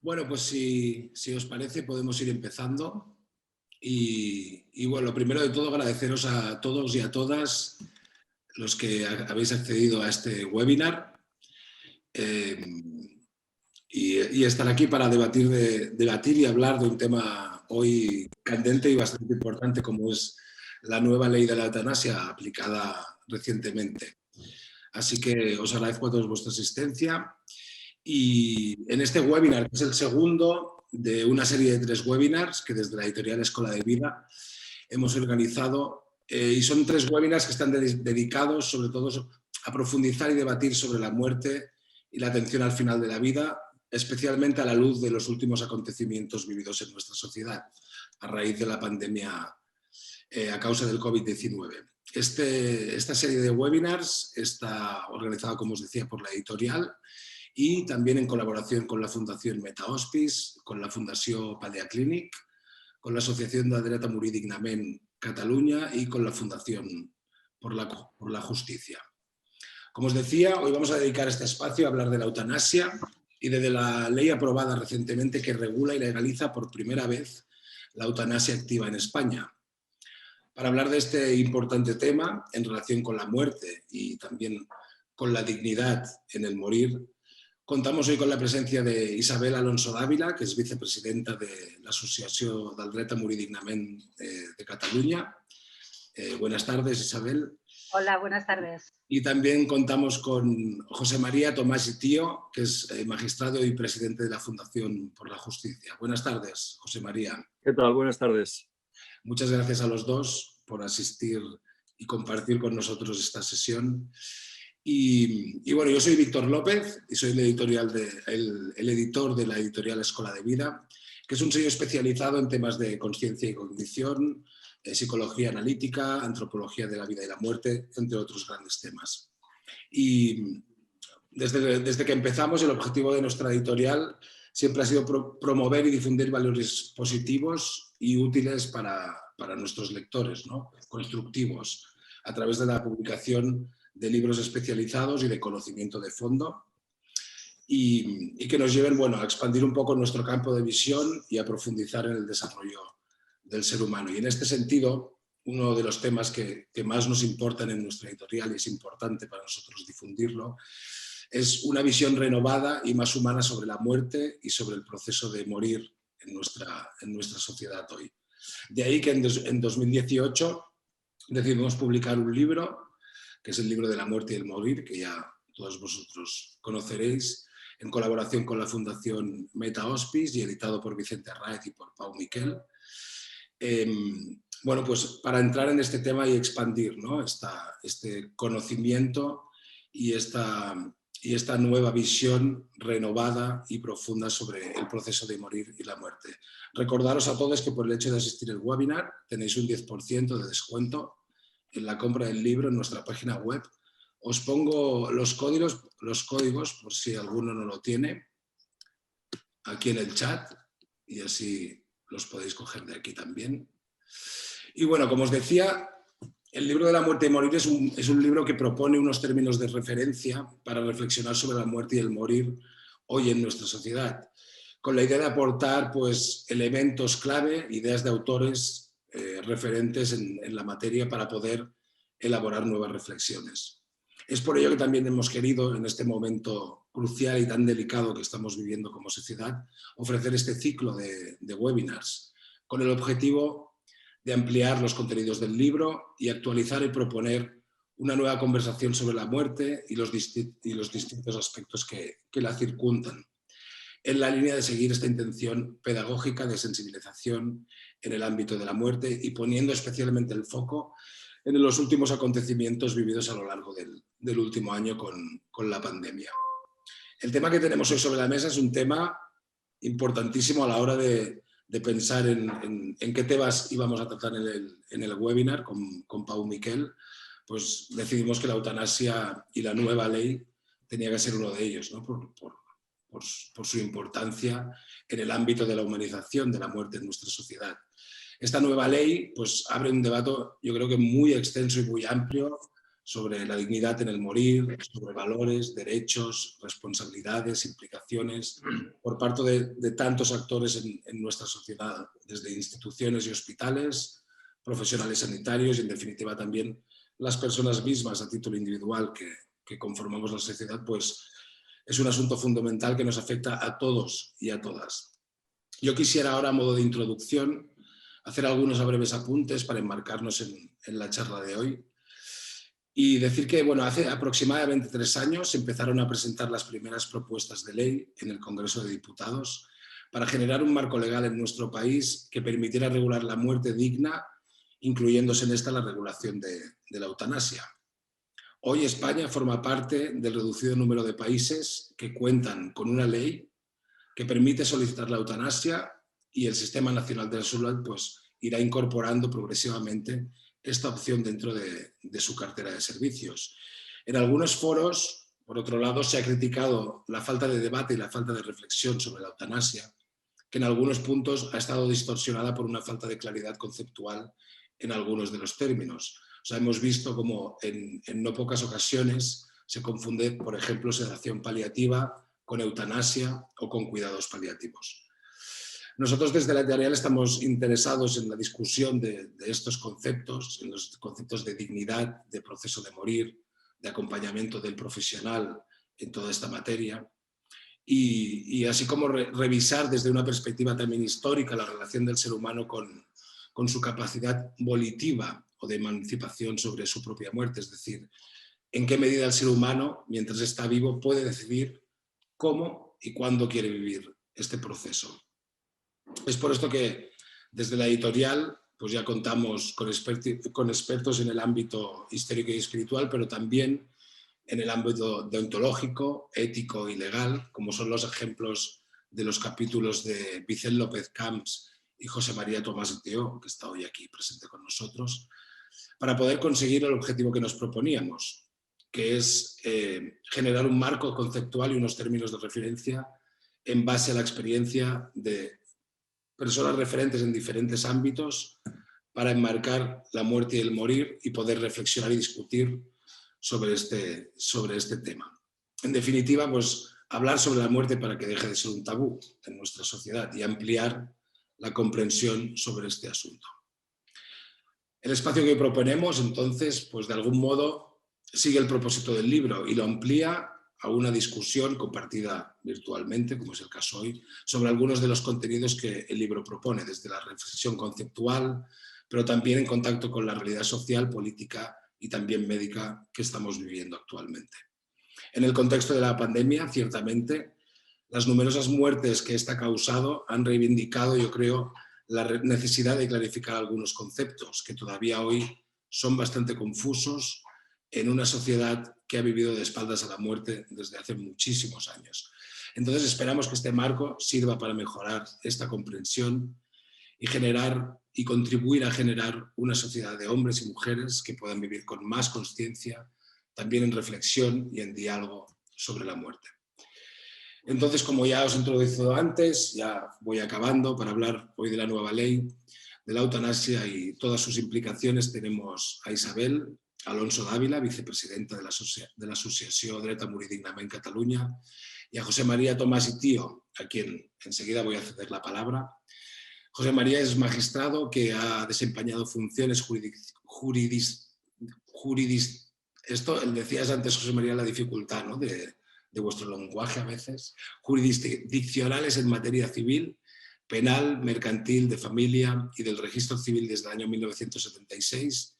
Bueno, pues si os parece podemos ir empezando. Y bueno, lo primero de todo agradeceros a todos y a todas los que habéis accedido a este webinar eh, y estar aquí para debatir y hablar de un tema hoy candente y bastante importante como es la nueva ley de la eutanasia aplicada recientemente. Así que os agradezco a todos vuestra asistencia. Y en este webinar, que es el segundo de una serie de 3 webinars que desde la editorial Escola de Vida hemos organizado, y son 3 webinars que están dedicados sobre todo a profundizar y debatir sobre la muerte y la atención al final de la vida, especialmente a la luz de los últimos acontecimientos vividos en nuestra sociedad a raíz de la pandemia a causa del COVID-19. Esta serie de webinars está organizada, como os decía, por la editorial y también en colaboración con la Fundación MetaHospice, con la Fundació Paleaclínic, con la Asociación de Dreta Morir Dignament Cataluña y con la Fundación por la Justicia. Como os decía, hoy vamos a dedicar este espacio a hablar de la eutanasia y de la ley aprobada recientemente que regula y legaliza por primera vez la eutanasia activa en España. Para hablar de este importante tema en relación con la muerte y también con la dignidad en el morir, contamos hoy con la presencia de Isabel Alonso Dávila, que es vicepresidenta de la Asociació del Dret a Morir Dignament de Cataluña. Buenas tardes, Isabel. Hola, buenas tardes. Y también contamos con José María Tomás y Tío, que es magistrado y presidente de la Fundación por la Justicia. Buenas tardes, José María. ¿Qué tal? Buenas tardes. Muchas gracias a los dos por asistir y compartir con nosotros esta sesión. Y bueno, yo soy Víctor López y soy el editor de la editorial Escola de Vida, que es un sello especializado en temas de conciencia y cognición, psicología analítica, antropología de la vida y la muerte, entre otros grandes temas. Y desde que empezamos, el objetivo de nuestra editorial siempre ha sido promover y difundir valores positivos y útiles para nuestros lectores, ¿no? Constructivos, a través de la publicación de libros especializados y de conocimiento de fondo y que nos lleven, bueno, a expandir un poco nuestro campo de visión y a profundizar en el desarrollo del ser humano. Y en este sentido, uno de los temas que más nos importan en nuestra editorial y es importante para nosotros difundirlo, es una visión renovada y más humana sobre la muerte y sobre el proceso de morir en nuestra sociedad hoy. De ahí que en 2018 decidimos publicar un libro, que es el libro de la muerte y el morir, que ya todos vosotros conoceréis, en colaboración con la Fundación MetaHospice y editado por Vicente Arráez y por Pau Miquel. Bueno, pues para entrar en este tema y expandir, ¿no? este conocimiento y esta nueva visión renovada y profunda sobre el proceso de morir y la muerte. Recordaros a todos que por el hecho de asistir al webinar tenéis un 10% de descuento en la compra del libro en nuestra página web. Os pongo los códigos por si alguno no lo tiene, aquí en el chat, y así los podéis coger de aquí también. Y bueno, como os decía, el libro de la muerte y morir es un libro que propone unos términos de referencia para reflexionar sobre la muerte y el morir hoy en nuestra sociedad, con la idea de aportar pues, elementos clave, ideas de autores referentes en la materia para poder elaborar nuevas reflexiones. Es por ello que también hemos querido, en este momento crucial y tan delicado que estamos viviendo como sociedad, ofrecer este ciclo de webinars con el objetivo de ampliar los contenidos del libro y actualizar y proponer una nueva conversación sobre la muerte y los distintos aspectos que la circundan, en la línea de seguir esta intención pedagógica de sensibilización en el ámbito de la muerte y poniendo especialmente el foco en los últimos acontecimientos vividos a lo largo del último año con la pandemia. El tema que tenemos hoy sobre la mesa es un tema importantísimo a la hora de pensar en qué temas íbamos a tratar en el webinar con Pau Miquel. Pues decidimos que la eutanasia y la nueva ley tenía que ser uno de ellos, ¿no? por su importancia en el ámbito de la humanización de la muerte en nuestra sociedad. Esta nueva ley pues, abre un debate, yo creo que muy extenso y muy amplio sobre la dignidad en el morir, sobre valores, derechos, responsabilidades, implicaciones, por parte de tantos actores en nuestra sociedad, desde instituciones y hospitales, profesionales sanitarios y, en definitiva, también las personas mismas a título individual que conformamos la sociedad, pues es un asunto fundamental que nos afecta a todos y a todas. Yo quisiera ahora, a modo de introducción, hacer algunos breves apuntes para enmarcarnos en la charla de hoy. Y decir que, bueno, hace aproximadamente 3 años se empezaron a presentar las primeras propuestas de ley en el Congreso de Diputados para generar un marco legal en nuestro país que permitiera regular la muerte digna, incluyéndose en esta la regulación de la eutanasia. Hoy España forma parte del reducido número de países que cuentan con una ley que permite solicitar la eutanasia, y el Sistema Nacional de Salud pues, irá incorporando progresivamente esta opción dentro de su cartera de servicios. En algunos foros, por otro lado, se ha criticado la falta de debate y la falta de reflexión sobre la eutanasia, que en algunos puntos ha estado distorsionada por una falta de claridad conceptual en algunos de los términos. O sea, hemos visto como en no pocas ocasiones se confunde, por ejemplo, sedación paliativa con eutanasia o con cuidados paliativos. Nosotros desde la editorial estamos interesados en la discusión de estos conceptos, en los conceptos de dignidad, de proceso de morir, de acompañamiento del profesional en toda esta materia, y así como revisar desde una perspectiva también histórica la relación del ser humano con su capacidad volitiva o de emancipación sobre su propia muerte, es decir, en qué medida el ser humano, mientras está vivo, puede decidir cómo y cuándo quiere vivir este proceso. Es por esto que desde la editorial pues ya contamos con expertos en el ámbito histórico y espiritual, pero también en el ámbito deontológico, ético y legal, como son los ejemplos de los capítulos de Vicente López Camps y José María Tomás Teó, que está hoy aquí presente con nosotros, para poder conseguir el objetivo que nos proponíamos, que es generar un marco conceptual y unos términos de referencia en base a la experiencia de personas referentes en diferentes ámbitos para enmarcar la muerte y el morir y poder reflexionar y discutir sobre este tema. En definitiva, pues hablar sobre la muerte para que deje de ser un tabú en nuestra sociedad y ampliar la comprensión sobre este asunto. El espacio que proponemos, entonces, pues de algún modo sigue el propósito del libro y lo amplía a una discusión compartida virtualmente, como es el caso hoy, sobre algunos de los contenidos que el libro propone, desde la reflexión conceptual, pero también en contacto con la realidad social, política y también médica que estamos viviendo actualmente. En el contexto de la pandemia, ciertamente, las numerosas muertes que esta ha causado han reivindicado, yo creo, la necesidad de clarificar algunos conceptos que todavía hoy son bastante confusos en una sociedad que ha vivido de espaldas a la muerte desde hace muchísimos años. Entonces esperamos que este marco sirva para mejorar esta comprensión y generar y contribuir a generar una sociedad de hombres y mujeres que puedan vivir con más conciencia, también en reflexión y en diálogo sobre la muerte. Entonces, como ya os he introducido antes, ya voy acabando para hablar hoy de la nueva ley de la eutanasia y todas sus implicaciones. Tenemos a Isabel Alonso Dávila, vicepresidenta de la Asociació Dret a Morir Dignament Catalunya, y a José María Tomás y Tío, a quien enseguida voy a ceder la palabra. José María es magistrado que ha desempeñado funciones esto, decías antes, José María, la dificultad, ¿no?, de vuestro lenguaje a veces, jurisdiccionales en materia civil, penal, mercantil, de familia y del registro civil desde el año 1976.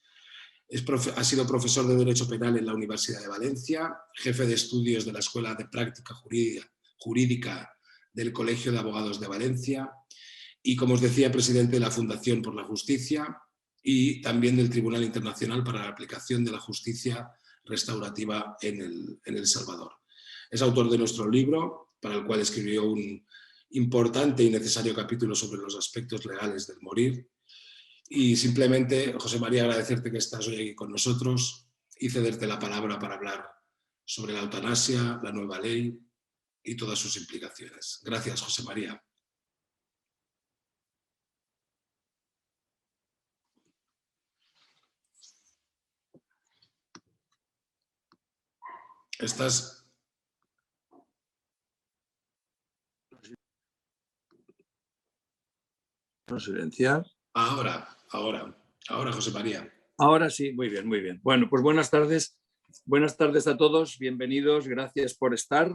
Ha sido profesor de Derecho Penal en la Universidad de Valencia, jefe de estudios de la Escuela de Práctica Jurídica del Colegio de Abogados de Valencia y, como os decía, presidente de la Fundación por la Justicia y también del Tribunal Internacional para la Aplicación de la Justicia Restaurativa en El Salvador. Es autor de nuestro libro, para el cual escribió un importante y necesario capítulo sobre los aspectos legales del morir. Y simplemente, José María, agradecerte que estás hoy aquí con nosotros y cederte la palabra para hablar sobre la eutanasia, la nueva ley y todas sus implicaciones. Gracias, José María. Estás... No silenciar. Ahora, José María. Ahora sí, muy bien, muy bien. Bueno, pues buenas tardes. Buenas tardes a todos, bienvenidos, gracias por estar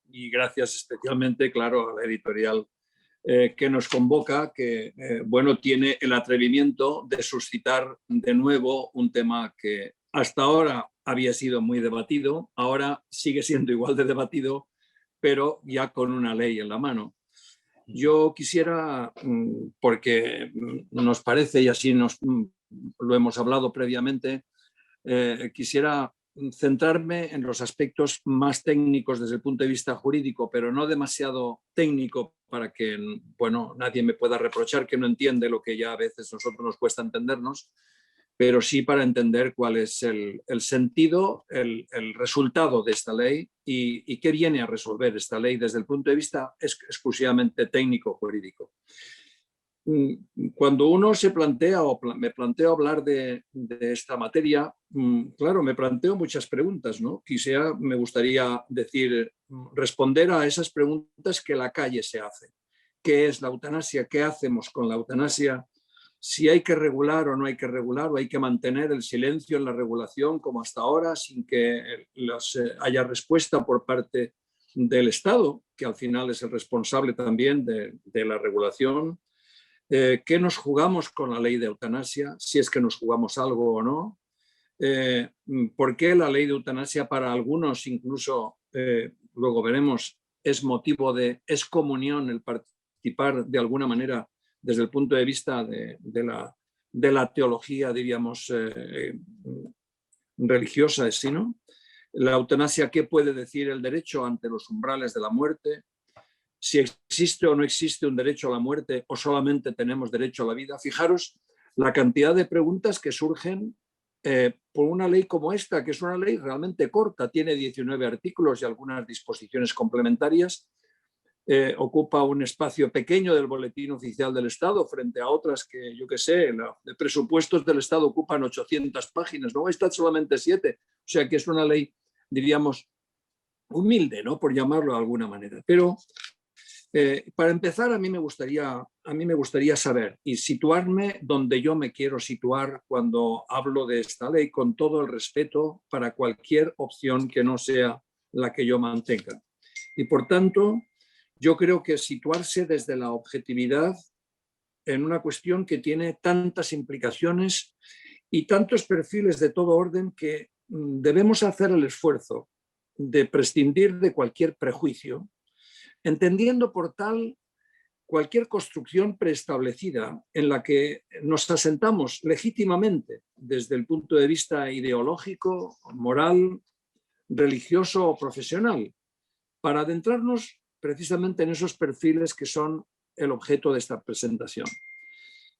y gracias especialmente, claro, a la editorial que nos convoca, que, bueno, tiene el atrevimiento de suscitar de nuevo un tema que hasta ahora había sido muy debatido, ahora sigue siendo igual de debatido, pero ya con una ley en la mano. Yo quisiera, porque nos parece, y así lo hemos hablado previamente, quisiera centrarme en los aspectos más técnicos desde el punto de vista jurídico, pero no demasiado técnico para que, bueno, nadie me pueda reprochar que no entiende lo que ya a veces nosotros nos cuesta entendernos, pero sí para entender cuál es el sentido, el resultado de esta ley y qué viene a resolver esta ley desde el punto de vista exclusivamente técnico-jurídico. Cuando uno se plantea o me planteo hablar de esta materia, claro, me planteo muchas preguntas, ¿no? Me gustaría responder a esas preguntas que la calle se hace. ¿Qué es la eutanasia? ¿Qué hacemos con la eutanasia? Si hay que regular o no hay que regular, o hay que mantener el silencio en la regulación como hasta ahora sin que haya respuesta por parte del Estado, que al final es el responsable también de la regulación. ¿Qué nos jugamos con la ley de eutanasia? Si es que nos jugamos algo o no. ¿Por qué la ley de eutanasia para algunos incluso, luego veremos, es motivo de excomunión el participar de alguna manera desde el punto de vista de la teología, diríamos, religiosa, ¿sí, no? La eutanasia, ¿qué puede decir el derecho ante los umbrales de la muerte? Si existe o no existe un derecho a la muerte o solamente tenemos derecho a la vida. Fijaros la cantidad de preguntas que surgen por una ley como esta, que es una ley realmente corta, tiene 19 artículos y algunas disposiciones complementarias, ocupa un espacio pequeño del Boletín Oficial del Estado frente a otras que, yo qué sé, los presupuestos del Estado ocupan 800 páginas, ¿no? Esta solamente 7, o sea que es una ley, diríamos, humilde, ¿no? Por llamarlo de alguna manera. Pero para empezar, a mí me gustaría saber y situarme donde yo me quiero situar cuando hablo de esta ley, con todo el respeto para cualquier opción que no sea la que yo mantenga. Y por tanto, yo creo que situarse desde la objetividad en una cuestión que tiene tantas implicaciones y tantos perfiles de todo orden que debemos hacer el esfuerzo de prescindir de cualquier prejuicio, entendiendo por tal cualquier construcción preestablecida en la que nos asentamos legítimamente desde el punto de vista ideológico, moral, religioso o profesional, para adentrarnos precisamente en esos perfiles que son el objeto de esta presentación.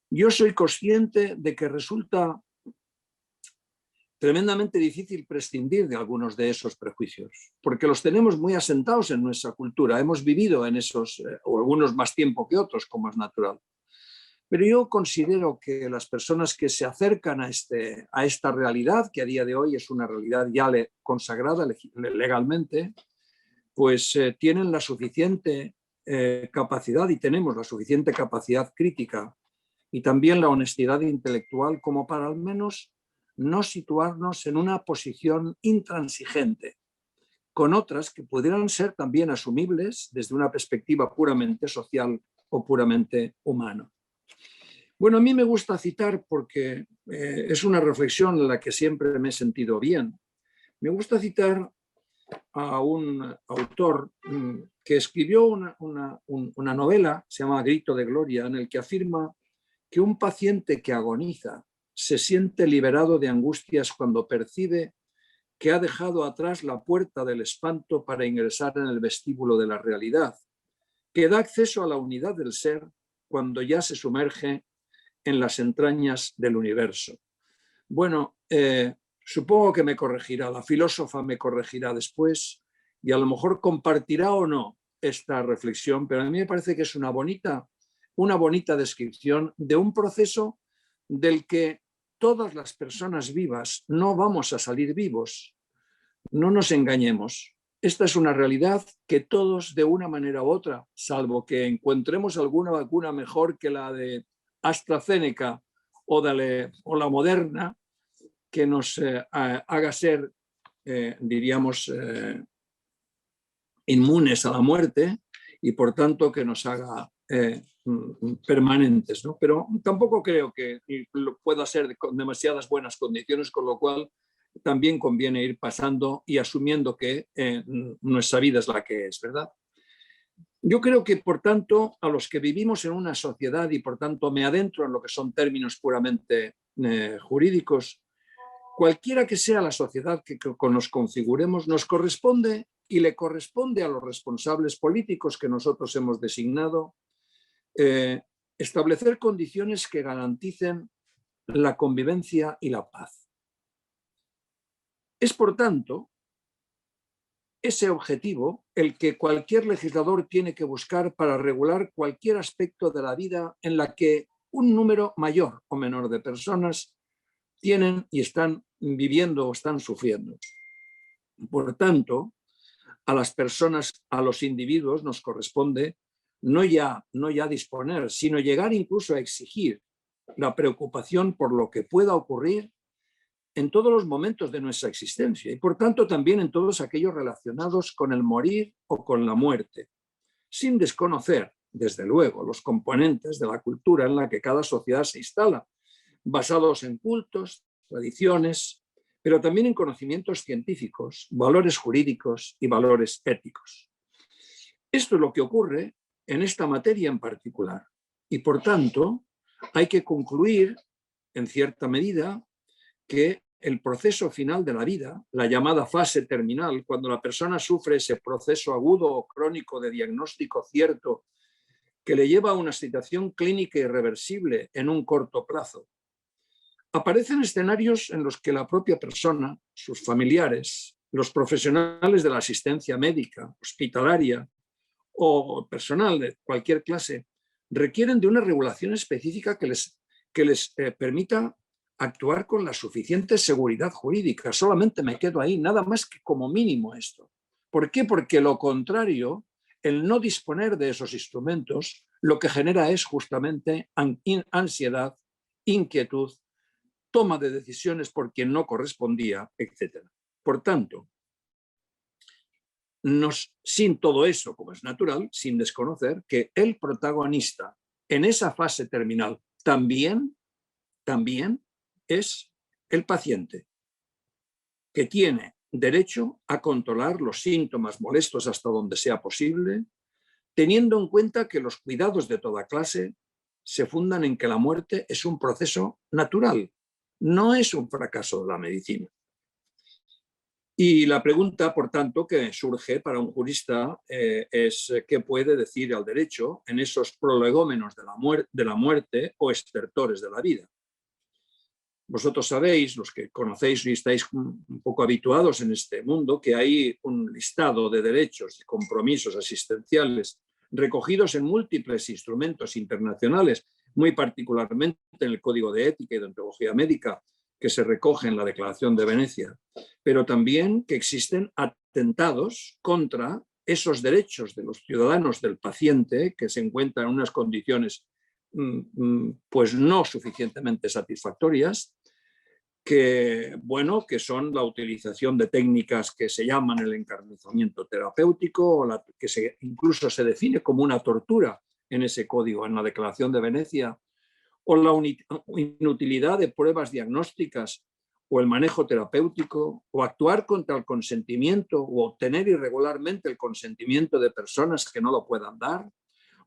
Yo soy consciente de que resulta tremendamente difícil prescindir de algunos de esos prejuicios, porque los tenemos muy asentados en nuestra cultura, hemos vivido en esos, o algunos más tiempo que otros, como es natural. Pero yo considero que las personas que se acercan a esta realidad, que a día de hoy es una realidad ya consagrada legalmente, pues tienen la suficiente capacidad y tenemos la suficiente capacidad crítica y también la honestidad intelectual como para al menos no situarnos en una posición intransigente con otras que pudieran ser también asumibles desde una perspectiva puramente social o puramente humana. Bueno, a mí me gusta citar porque es una reflexión en la que siempre me he sentido bien. Me gusta citar a un autor que escribió una novela, se llama Grito de Gloria, en el que afirma que un paciente que agoniza se siente liberado de angustias cuando percibe que ha dejado atrás la puerta del espanto para ingresar en el vestíbulo de la realidad, que da acceso a la unidad del ser cuando ya se sumerge en las entrañas del universo. Bueno, supongo que me corregirá, la filósofa me corregirá después y a lo mejor compartirá o no esta reflexión, pero a mí me parece que es una bonita descripción de un proceso del que todas las personas vivas no vamos a salir vivos, No nos engañemos. Esta es una realidad que todos, de una manera u otra, salvo que encontremos alguna vacuna mejor que la de AstraZeneca o la Moderna, que nos haga ser, diríamos, inmunes a la muerte y por tanto que nos haga permanentes, ¿no? Pero tampoco creo que pueda ser con demasiadas buenas condiciones, con lo cual también conviene ir pasando y asumiendo que nuestra vida es la que es, ¿verdad? Yo creo que, por tanto, a los que vivimos en una sociedad y, por tanto, me adentro en lo que son términos puramente jurídicos, cualquiera que sea la sociedad que nos configuremos, nos corresponde y le corresponde a los responsables políticos que nosotros hemos designado establecer condiciones que garanticen la convivencia y la paz. Es, por tanto, ese objetivo el que cualquier legislador tiene que buscar para regular cualquier aspecto de la vida en la que un número mayor o menor de personas tienen y están viviendo o están sufriendo. Por tanto, a las personas, a los individuos nos corresponde no ya disponer, sino llegar incluso a exigir la preocupación por lo que pueda ocurrir en todos los momentos de nuestra existencia y por tanto también en todos aquellos relacionados con el morir o con la muerte, sin desconocer, desde luego, los componentes de la cultura en la que cada sociedad se instala, basados en cultos, tradiciones, pero también en conocimientos científicos, valores jurídicos y valores éticos. Esto es lo que ocurre en esta materia en particular y por tanto hay que concluir en cierta medida que el proceso final de la vida, la llamada fase terminal, cuando la persona sufre ese proceso agudo o crónico de diagnóstico cierto que le lleva a una situación clínica irreversible en un corto plazo, aparecen escenarios en los que la propia persona, sus familiares, los profesionales de la asistencia médica, hospitalaria o personal de cualquier clase, requieren de una regulación específica que les permita actuar con la suficiente seguridad jurídica. Solamente me quedo ahí, nada más que como mínimo esto. ¿Por qué? Porque lo contrario, el no disponer de esos instrumentos, lo que genera es justamente ansiedad, inquietud, toma de decisiones por quien no correspondía, etc. Por tanto, sin todo eso, como es natural, sin desconocer que el protagonista en esa fase terminal también es el paciente, que tiene derecho a controlar los síntomas molestos hasta donde sea posible, teniendo en cuenta que los cuidados de toda clase se fundan en que la muerte es un proceso natural, no es un fracaso de la medicina. Y la pregunta, por tanto, que surge para un jurista es qué puede decir al derecho en esos prolegómenos de la muerte o estertores de la vida. Vosotros sabéis, los que conocéis y estáis un poco habituados en este mundo, que hay un listado de derechos y compromisos asistenciales recogidos en múltiples instrumentos internacionales, muy particularmente en el Código de Ética y Deontología Médica, que se recoge en la Declaración de Venecia, pero también que existen atentados contra esos derechos de los ciudadanos del paciente que se encuentran en unas condiciones pues no suficientemente satisfactorias, que son la utilización de técnicas que se llaman el encarnizamiento terapéutico, que incluso se define como una tortura en ese código, en la Declaración de Venecia, o la inutilidad de pruebas diagnósticas o el manejo terapéutico, o actuar contra el consentimiento o obtener irregularmente el consentimiento de personas que no lo puedan dar,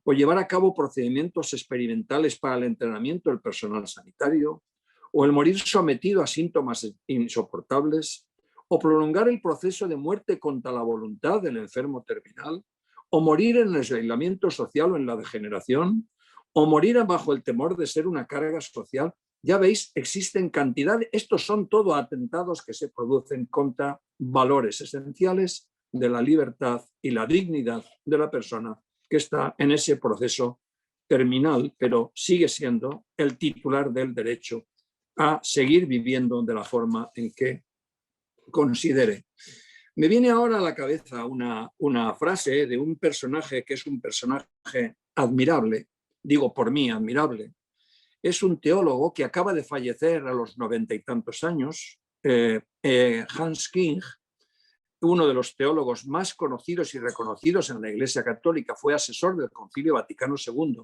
o llevar a cabo procedimientos experimentales para el entrenamiento del personal sanitario, o el morir sometido a síntomas insoportables, o prolongar el proceso de muerte contra la voluntad del enfermo terminal, o morir en el aislamiento social o en la degeneración, o morir bajo el temor de ser una carga social. Ya veis, existen cantidades, estos son todos atentados que se producen contra valores esenciales de la libertad y la dignidad de la persona que está en ese proceso terminal, pero sigue siendo el titular del derecho a seguir viviendo de la forma en que considere. Me viene ahora a la cabeza una frase de un personaje que es un personaje admirable, digo por mí admirable. Es un teólogo que acaba de fallecer a los 90 y tantos años, Hans King, uno de los teólogos más conocidos y reconocidos en la Iglesia Católica, fue asesor del Concilio Vaticano II,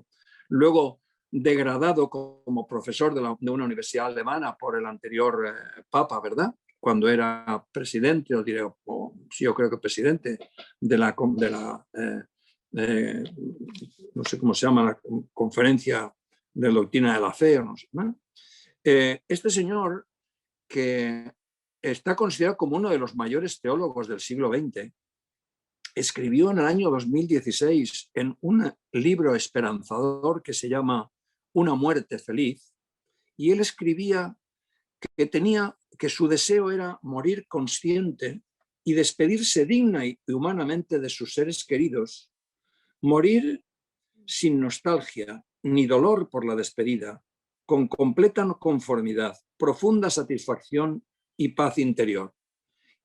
luego degradado como profesor de una universidad alemana por el anterior Papa, ¿verdad? Cuando era presidente, sí, yo creo que presidente de la no sé cómo se llama, la Conferencia de Doctrina de la Fe, no sé, ¿no? Este señor, que está considerado como uno de los mayores teólogos del siglo XX, escribió en el año 2016 en un libro esperanzador que se llama Una muerte feliz, y él escribía que su deseo era morir consciente y despedirse digna y humanamente de sus seres queridos, morir sin nostalgia ni dolor por la despedida, con completa conformidad, profunda satisfacción y paz interior.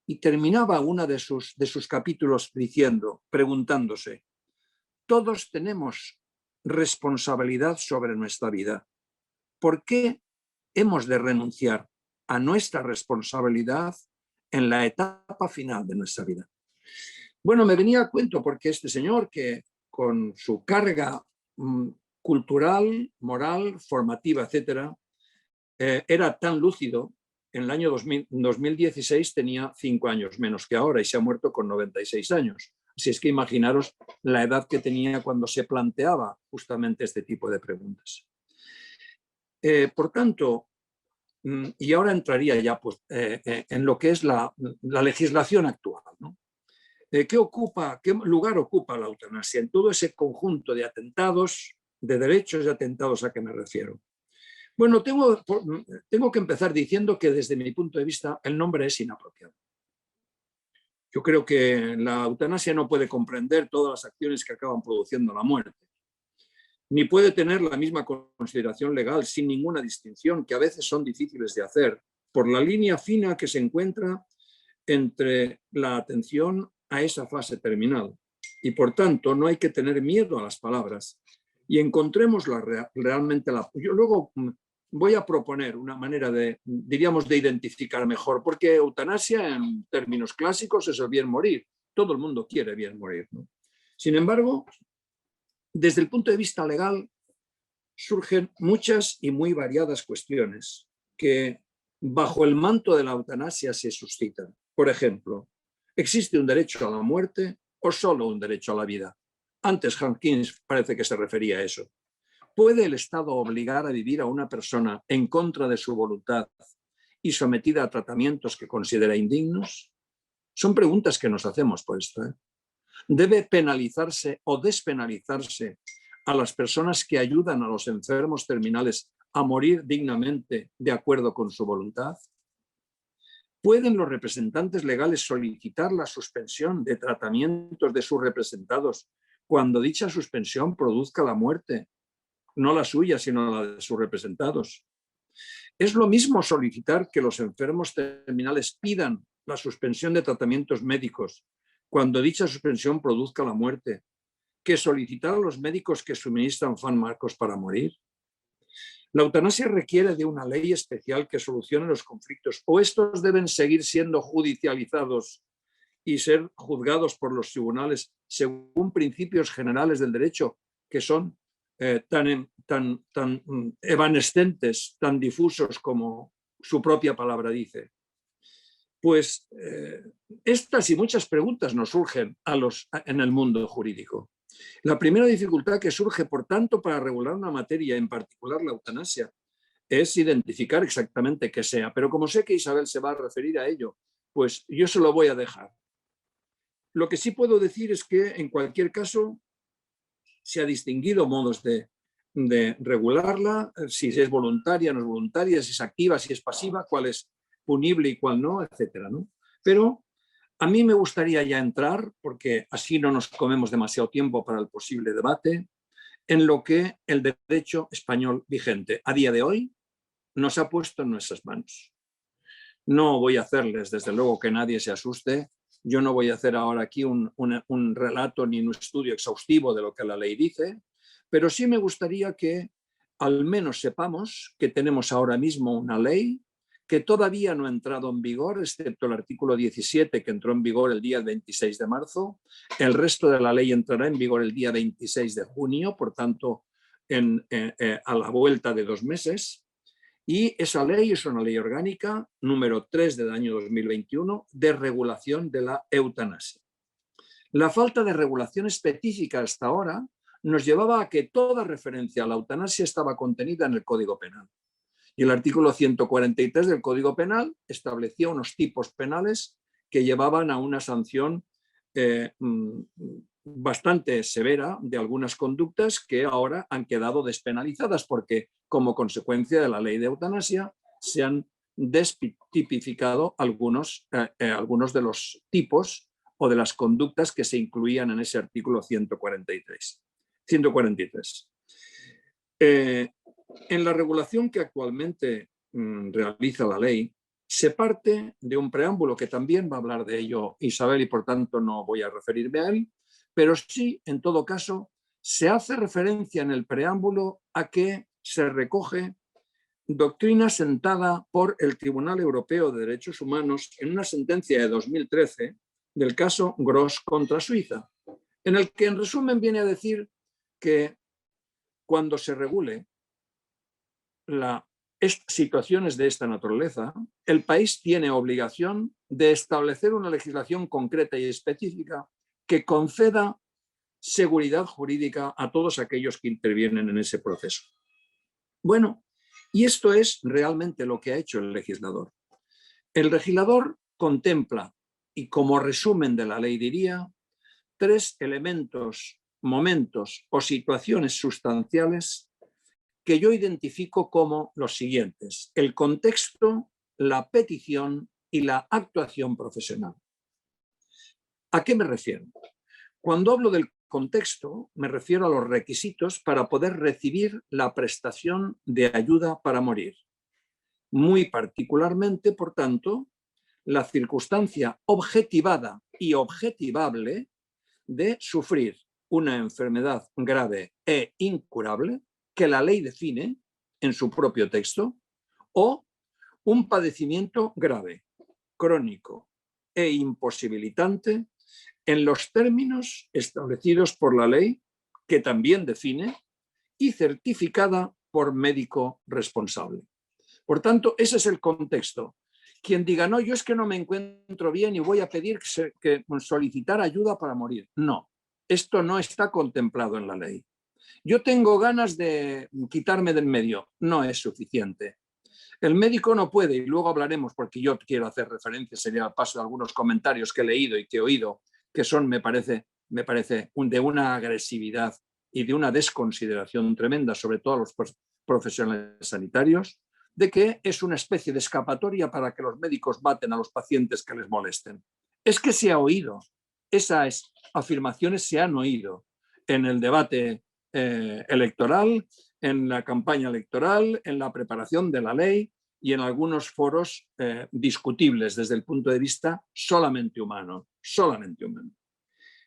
Y terminaba uno de sus capítulos diciendo, preguntándose, todos tenemos responsabilidad sobre nuestra vida. ¿Por qué hemos de renunciar a nuestra responsabilidad en la etapa final de nuestra vida? Bueno, me venía a cuento porque este señor, que con su carga cultural, moral, formativa, etcétera, era tan lúcido. En el año 2016 tenía 5 años menos que ahora y se ha muerto con 96 años. Así es que imaginaros la edad que tenía cuando se planteaba justamente este tipo de preguntas. Por tanto, y ahora entraría ya pues, en lo que es la legislación actual, ¿no? ¿Qué lugar ocupa la eutanasia en todo ese conjunto de atentados, de derechos y atentados a que me refiero? Bueno, tengo que empezar diciendo que desde mi punto de vista el nombre es inapropiado. Yo creo que la eutanasia no puede comprender todas las acciones que acaban produciendo la muerte, ni puede tener la misma consideración legal sin ninguna distinción, que a veces son difíciles de hacer, por la línea fina que se encuentra entre la atención a esa fase terminal. Y por tanto, no hay que tener miedo a las palabras y encontremos realmente Yo luego voy a proponer una manera diríamos, de identificar mejor, porque eutanasia en términos clásicos es el bien morir. Todo el mundo quiere bien morir, ¿no? Sin embargo, desde el punto de vista legal surgen muchas y muy variadas cuestiones que bajo el manto de la eutanasia se suscitan. Por ejemplo, ¿existe un derecho a la muerte o solo un derecho a la vida? Antes Hankins parece que se refería a eso. ¿Puede el Estado obligar a vivir a una persona en contra de su voluntad y sometida a tratamientos que considera indignos? Son preguntas que nos hacemos por esto, ¿eh? ¿Debe penalizarse o despenalizarse a las personas que ayudan a los enfermos terminales a morir dignamente de acuerdo con su voluntad? ¿Pueden los representantes legales solicitar la suspensión de tratamientos de sus representados cuando dicha suspensión produzca la muerte? No la suya, sino la de sus representados. ¿Es lo mismo solicitar que los enfermos terminales pidan la suspensión de tratamientos médicos cuando dicha suspensión produzca la muerte, que solicitar a los médicos que suministran fármacos para morir? La eutanasia requiere de una ley especial que solucione los conflictos, o estos deben seguir siendo judicializados y ser juzgados por los tribunales según principios generales del derecho que son tan evanescentes, tan difusos como su propia palabra dice. Pues estas y muchas preguntas nos surgen en el mundo jurídico. La primera dificultad que surge, por tanto, para regular una materia, en particular la eutanasia, es identificar exactamente qué sea. Pero como sé que Isabel se va a referir a ello, pues yo se lo voy a dejar. Lo que sí puedo decir es que, en cualquier caso, se ha distinguido modos de regularla, si es voluntaria, no es voluntaria, si es activa, si es pasiva, cuál es punible y cuál no, etcétera, ¿no? Pero a mí me gustaría ya entrar, porque así no nos comemos demasiado tiempo para el posible debate, en lo que el derecho español vigente a día de hoy nos ha puesto en nuestras manos. No voy a hacerles, desde luego, que nadie se asuste. Yo no voy a hacer ahora aquí un relato ni un estudio exhaustivo de lo que la ley dice, pero sí me gustaría que al menos sepamos que tenemos ahora mismo una ley que todavía no ha entrado en vigor, excepto el artículo 17, que entró en vigor el día 26 de marzo. El resto de la ley entrará en vigor el día 26 de junio, por tanto, a la vuelta de 2 meses. Y esa ley es una ley orgánica número 3 del año 2021 de regulación de la eutanasia. La falta de regulación específica hasta ahora nos llevaba a que toda referencia a la eutanasia estaba contenida en el Código Penal. Y el artículo 143 del Código Penal establecía unos tipos penales que llevaban a una sanción bastante severa de algunas conductas que ahora han quedado despenalizadas porque, como consecuencia de la ley de eutanasia, se han destipificado algunos de los tipos o de las conductas que se incluían en ese artículo 143. En la regulación que actualmente realiza la ley, se parte de un preámbulo que también va a hablar de ello Isabel y por tanto no voy a referirme a él, pero sí, en todo caso, se hace referencia en el preámbulo a que se recoge doctrina sentada por el Tribunal Europeo de Derechos Humanos en una sentencia de 2013 del caso Gros contra Suiza, en el que en resumen viene a decir que cuando se regule situaciones de esta naturaleza, el país tiene obligación de establecer una legislación concreta y específica que conceda seguridad jurídica a todos aquellos que intervienen en ese proceso. Bueno, y esto es realmente lo que ha hecho el legislador. El legislador contempla, y como resumen de la ley diría, 3 elementos, momentos o situaciones sustanciales que yo identifico como los siguientes: el contexto, la petición y la actuación profesional. ¿A qué me refiero? Cuando hablo del contexto, me refiero a los requisitos para poder recibir la prestación de ayuda para morir. Muy particularmente, por tanto, la circunstancia objetivada y objetivable de sufrir una enfermedad grave e incurable que la ley define en su propio texto, o un padecimiento grave, crónico e imposibilitante en los términos establecidos por la ley, que también define, y certificada por médico responsable. Por tanto, ese es el contexto. Quien diga, no, yo es que no me encuentro bien y voy a pedir que solicitar ayuda para morir. No, esto no está contemplado en la ley. Yo tengo ganas de quitarme del medio. No es suficiente. El médico no puede, y luego hablaremos, porque yo quiero hacer referencia, sería al paso de algunos comentarios que he leído y que he oído, que son, me parece de una agresividad y de una desconsideración tremenda, sobre todo a los profesionales sanitarios, de que es una especie de escapatoria para que los médicos maten a los pacientes que les molesten. Es que se ha oído, esas afirmaciones se han oído en el debate electoral, en la campaña electoral, en la preparación de la ley y en algunos foros discutibles desde el punto de vista solamente humano.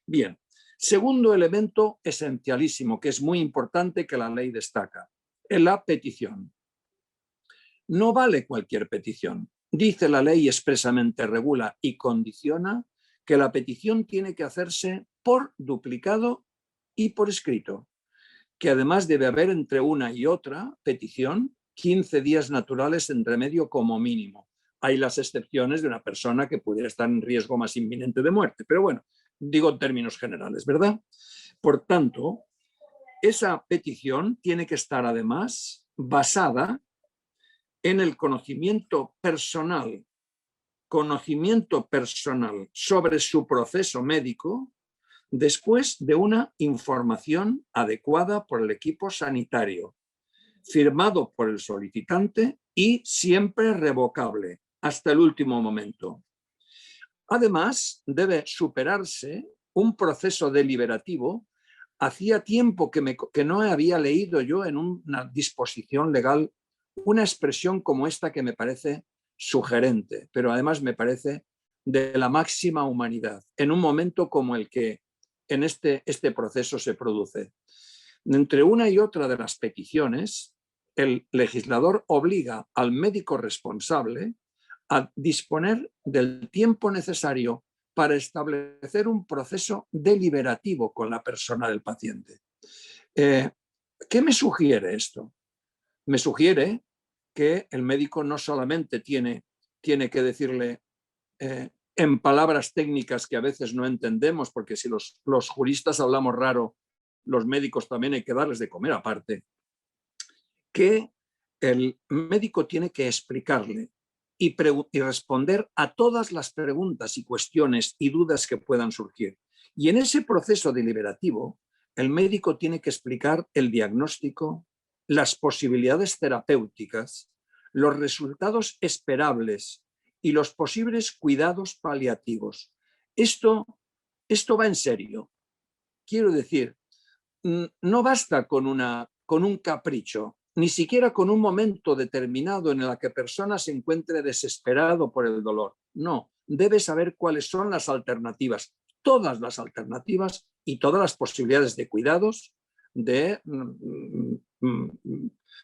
Bien, segundo elemento esencialísimo, que es muy importante que la ley destaca, es la petición. No vale cualquier petición. Dice la ley, expresamente regula y condiciona que la petición tiene que hacerse por duplicado y por escrito, que además debe haber entre una y otra petición 15 días naturales entre medio como mínimo. Hay las excepciones de una persona que pudiera estar en riesgo más inminente de muerte, pero bueno, digo en términos generales, ¿verdad? Por tanto, esa petición tiene que estar además basada en el conocimiento personal sobre su proceso médico, después de una información adecuada por el equipo sanitario, firmado por el solicitante y siempre revocable hasta el último momento. Además, debe superarse un proceso deliberativo. Hacía tiempo que no había leído yo en una disposición legal una expresión como esta que me parece sugerente, pero además me parece de la máxima humanidad, en un momento como el que en este proceso se produce. Entre una y otra de las peticiones, el legislador obliga al médico responsable a disponer del tiempo necesario para establecer un proceso deliberativo con la persona del paciente. ¿Qué me sugiere esto? Me sugiere que el médico no solamente tiene que decirle en palabras técnicas que a veces no entendemos, porque si los juristas hablamos raro, los médicos también hay que darles de comer aparte, que el médico tiene que explicarle y responder a todas las preguntas y cuestiones y dudas que puedan surgir. Y en ese proceso deliberativo, el médico tiene que explicar el diagnóstico, las posibilidades terapéuticas, los resultados esperables y los posibles cuidados paliativos. Esto va en serio. Quiero decir, no basta con un capricho, ni siquiera con un momento determinado en el que persona se encuentre desesperado por el dolor. No, debe saber cuáles son las alternativas, todas las alternativas y todas las posibilidades de cuidados, de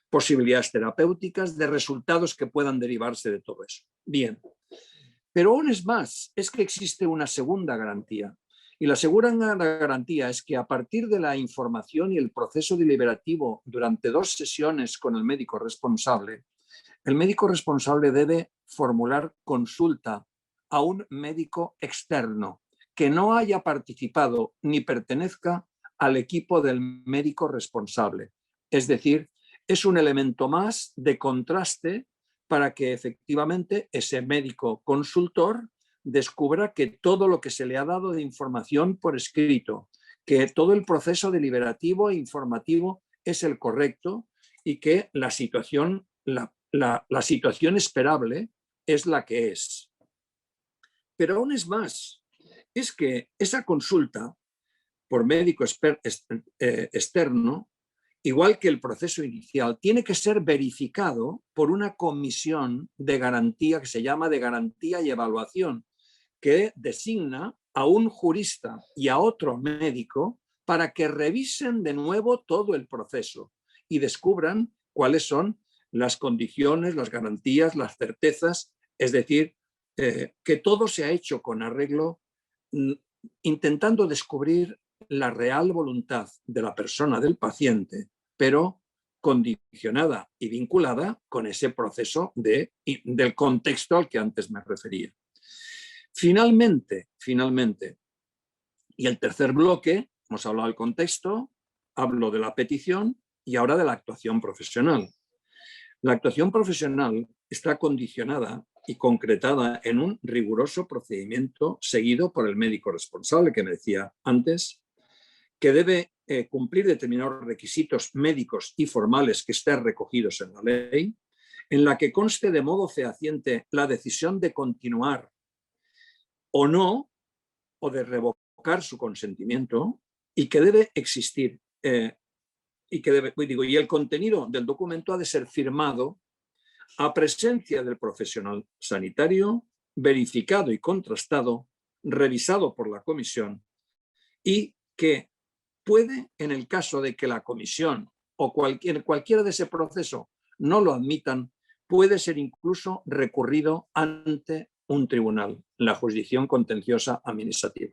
posibilidades terapéuticas, de resultados que puedan derivarse de todo eso. Bien, pero aún es más, es que existe una segunda garantía. Y la segunda garantía es que a partir de la información y el proceso deliberativo durante 2 sesiones con el médico responsable debe formular consulta a un médico externo que no haya participado ni pertenezca al equipo del médico responsable. Es decir, es un elemento más de contraste para que efectivamente ese médico consultor descubra que todo lo que se le ha dado de información por escrito, que todo el proceso deliberativo e informativo es el correcto y que la situación esperable es la que es. Pero aún es más, es que esa consulta por médico externo, igual que el proceso inicial, tiene que ser verificado por una comisión de garantía que se llama de garantía y evaluación, que designa a un jurista y a otro médico para que revisen de nuevo todo el proceso y descubran cuáles son las condiciones, las garantías, las certezas, es decir, que todo se ha hecho con arreglo, intentando descubrir la real voluntad de la persona, del paciente, pero condicionada y vinculada con ese proceso del contexto al que antes me refería. Finalmente, y el tercer bloque, hemos hablado del contexto, hablo de la petición y ahora de la actuación profesional. La actuación profesional está condicionada y concretada en un riguroso procedimiento seguido por el médico responsable, que me decía antes, que debe cumplir determinados requisitos médicos y formales que estén recogidos en la ley, en la que conste de modo fehaciente la decisión de continuar o no, o de revocar su consentimiento, y que debe existir, y el contenido del documento ha de ser firmado a presencia del profesional sanitario, verificado y contrastado, revisado por la comisión, y que puede, en el caso de que la comisión o cualquiera de ese proceso no lo admitan, puede ser incluso recurrido ante un tribunal, la jurisdicción contenciosa administrativa.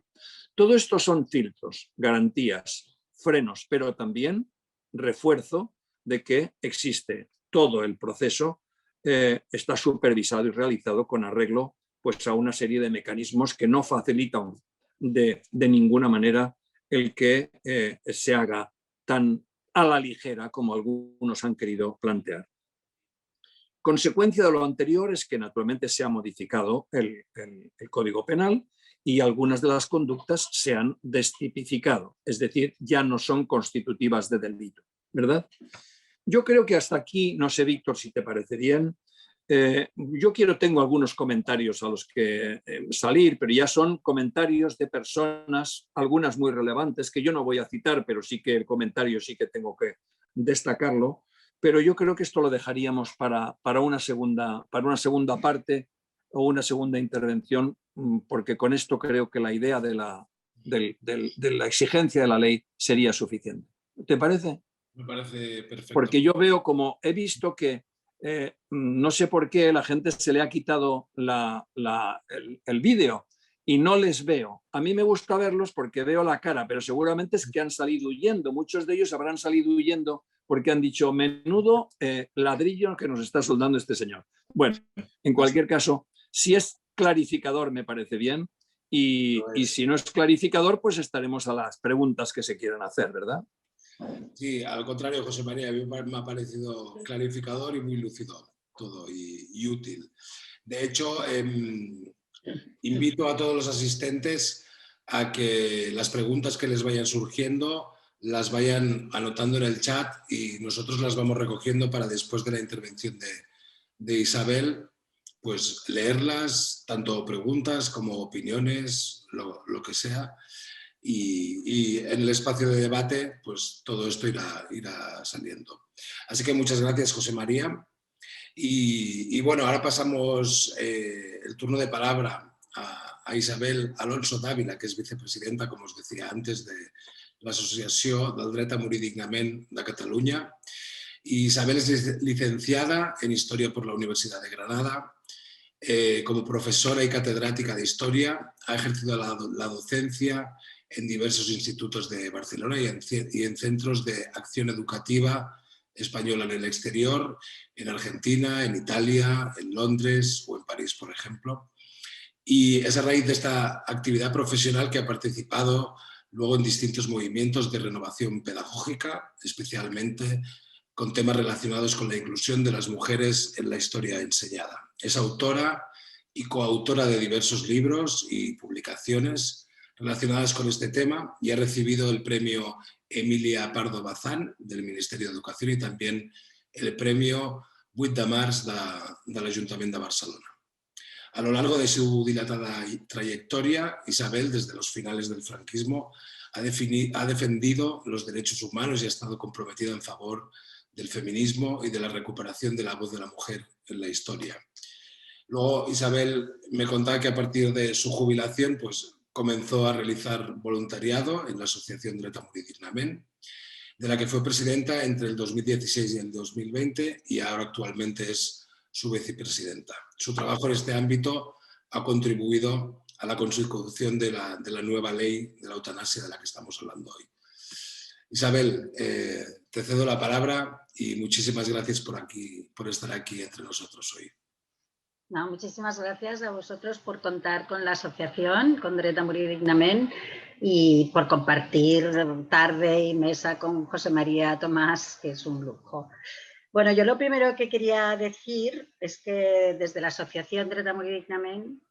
Todo esto son filtros, garantías, frenos, pero también refuerzo de que existe todo el proceso, está supervisado y realizado con arreglo pues, a una serie de mecanismos que no facilitan de ninguna manera el que se haga tan a la ligera como algunos han querido plantear. Consecuencia de lo anterior es que naturalmente se ha modificado el Código Penal y algunas de las conductas se han destipificado, es decir, ya no son constitutivas de delito, ¿verdad? Yo creo que hasta aquí, no sé, Víctor, si te parece bien. Tengo algunos comentarios a los que salir, pero ya son comentarios de personas, algunas muy relevantes, que yo no voy a citar, pero sí que el comentario sí que tengo que destacarlo, pero yo creo que esto lo dejaríamos para una segunda parte o una segunda intervención, porque con esto creo que la idea de la exigencia de la ley sería suficiente. ¿Te parece? Me parece perfecto. Porque yo veo como, he visto que no sé por qué la gente se le ha quitado el vídeo y no les veo. A mí me gusta verlos porque veo la cara, pero seguramente es que han salido huyendo. Muchos de ellos habrán salido huyendo porque han dicho, menudo ladrillo que nos está soldando este señor. Bueno, en cualquier caso, si es clarificador me parece bien y si no es clarificador, pues estaremos a las preguntas que se quieran hacer, ¿verdad? Sí, al contrario, José María, a mí me ha parecido clarificador y muy lúcido todo y útil. De hecho, invito a todos los asistentes a que las preguntas que les vayan surgiendo las vayan anotando en el chat y nosotros las vamos recogiendo para después de la intervención de Isabel, pues leerlas, tanto preguntas como opiniones, lo que sea. Y en el espacio de debate, pues todo esto irá saliendo. Así que muchas gracias, José María. Y bueno, ahora pasamos el turno de palabra a Isabel Alonso Dávila, que es vicepresidenta, como os decía antes, de l'Associació del Dret a Morir Dignament de Catalunya. Y Isabel es licenciada en Historia por la Universidad de Granada. Como profesora y catedrática de Historia, ha ejercido la docencia en diversos institutos de Barcelona y en centros de acción educativa española en el exterior, en Argentina, en Italia, en Londres o en París, por ejemplo. Y es a raíz de esta actividad profesional que ha participado luego en distintos movimientos de renovación pedagógica, especialmente con temas relacionados con la inclusión de las mujeres en la historia enseñada. Es autora y coautora de diversos libros y publicaciones relacionadas con este tema y ha recibido el premio Emilia Pardo Bazán del Ministerio de Educación y también el premio 8 de març de l'Ajuntament de Barcelona. A lo largo de su dilatada trayectoria, Isabel, desde los finales del franquismo, ha defendido los derechos humanos y ha estado comprometida en favor del feminismo y de la recuperación de la voz de la mujer en la historia. Luego Isabel me contaba que a partir de su jubilación pues, comenzó a realizar voluntariado en la Asociación Dret a Morir Dignament, de la que fue presidenta entre el 2016 y el 2020 y ahora actualmente es su vicepresidenta. Su trabajo en este ámbito ha contribuido a la consecución de la nueva ley de la eutanasia de la que estamos hablando hoy. Isabel, te cedo la palabra y muchísimas gracias por estar aquí entre nosotros hoy. No, muchísimas gracias a vosotros por contar con la asociación, con Dret a Morir Dignament, y por compartir tarde y mesa con José María Tomás, que es un lujo. Bueno, yo lo primero que quería decir es que desde la asociación Dret a Morir Dignament,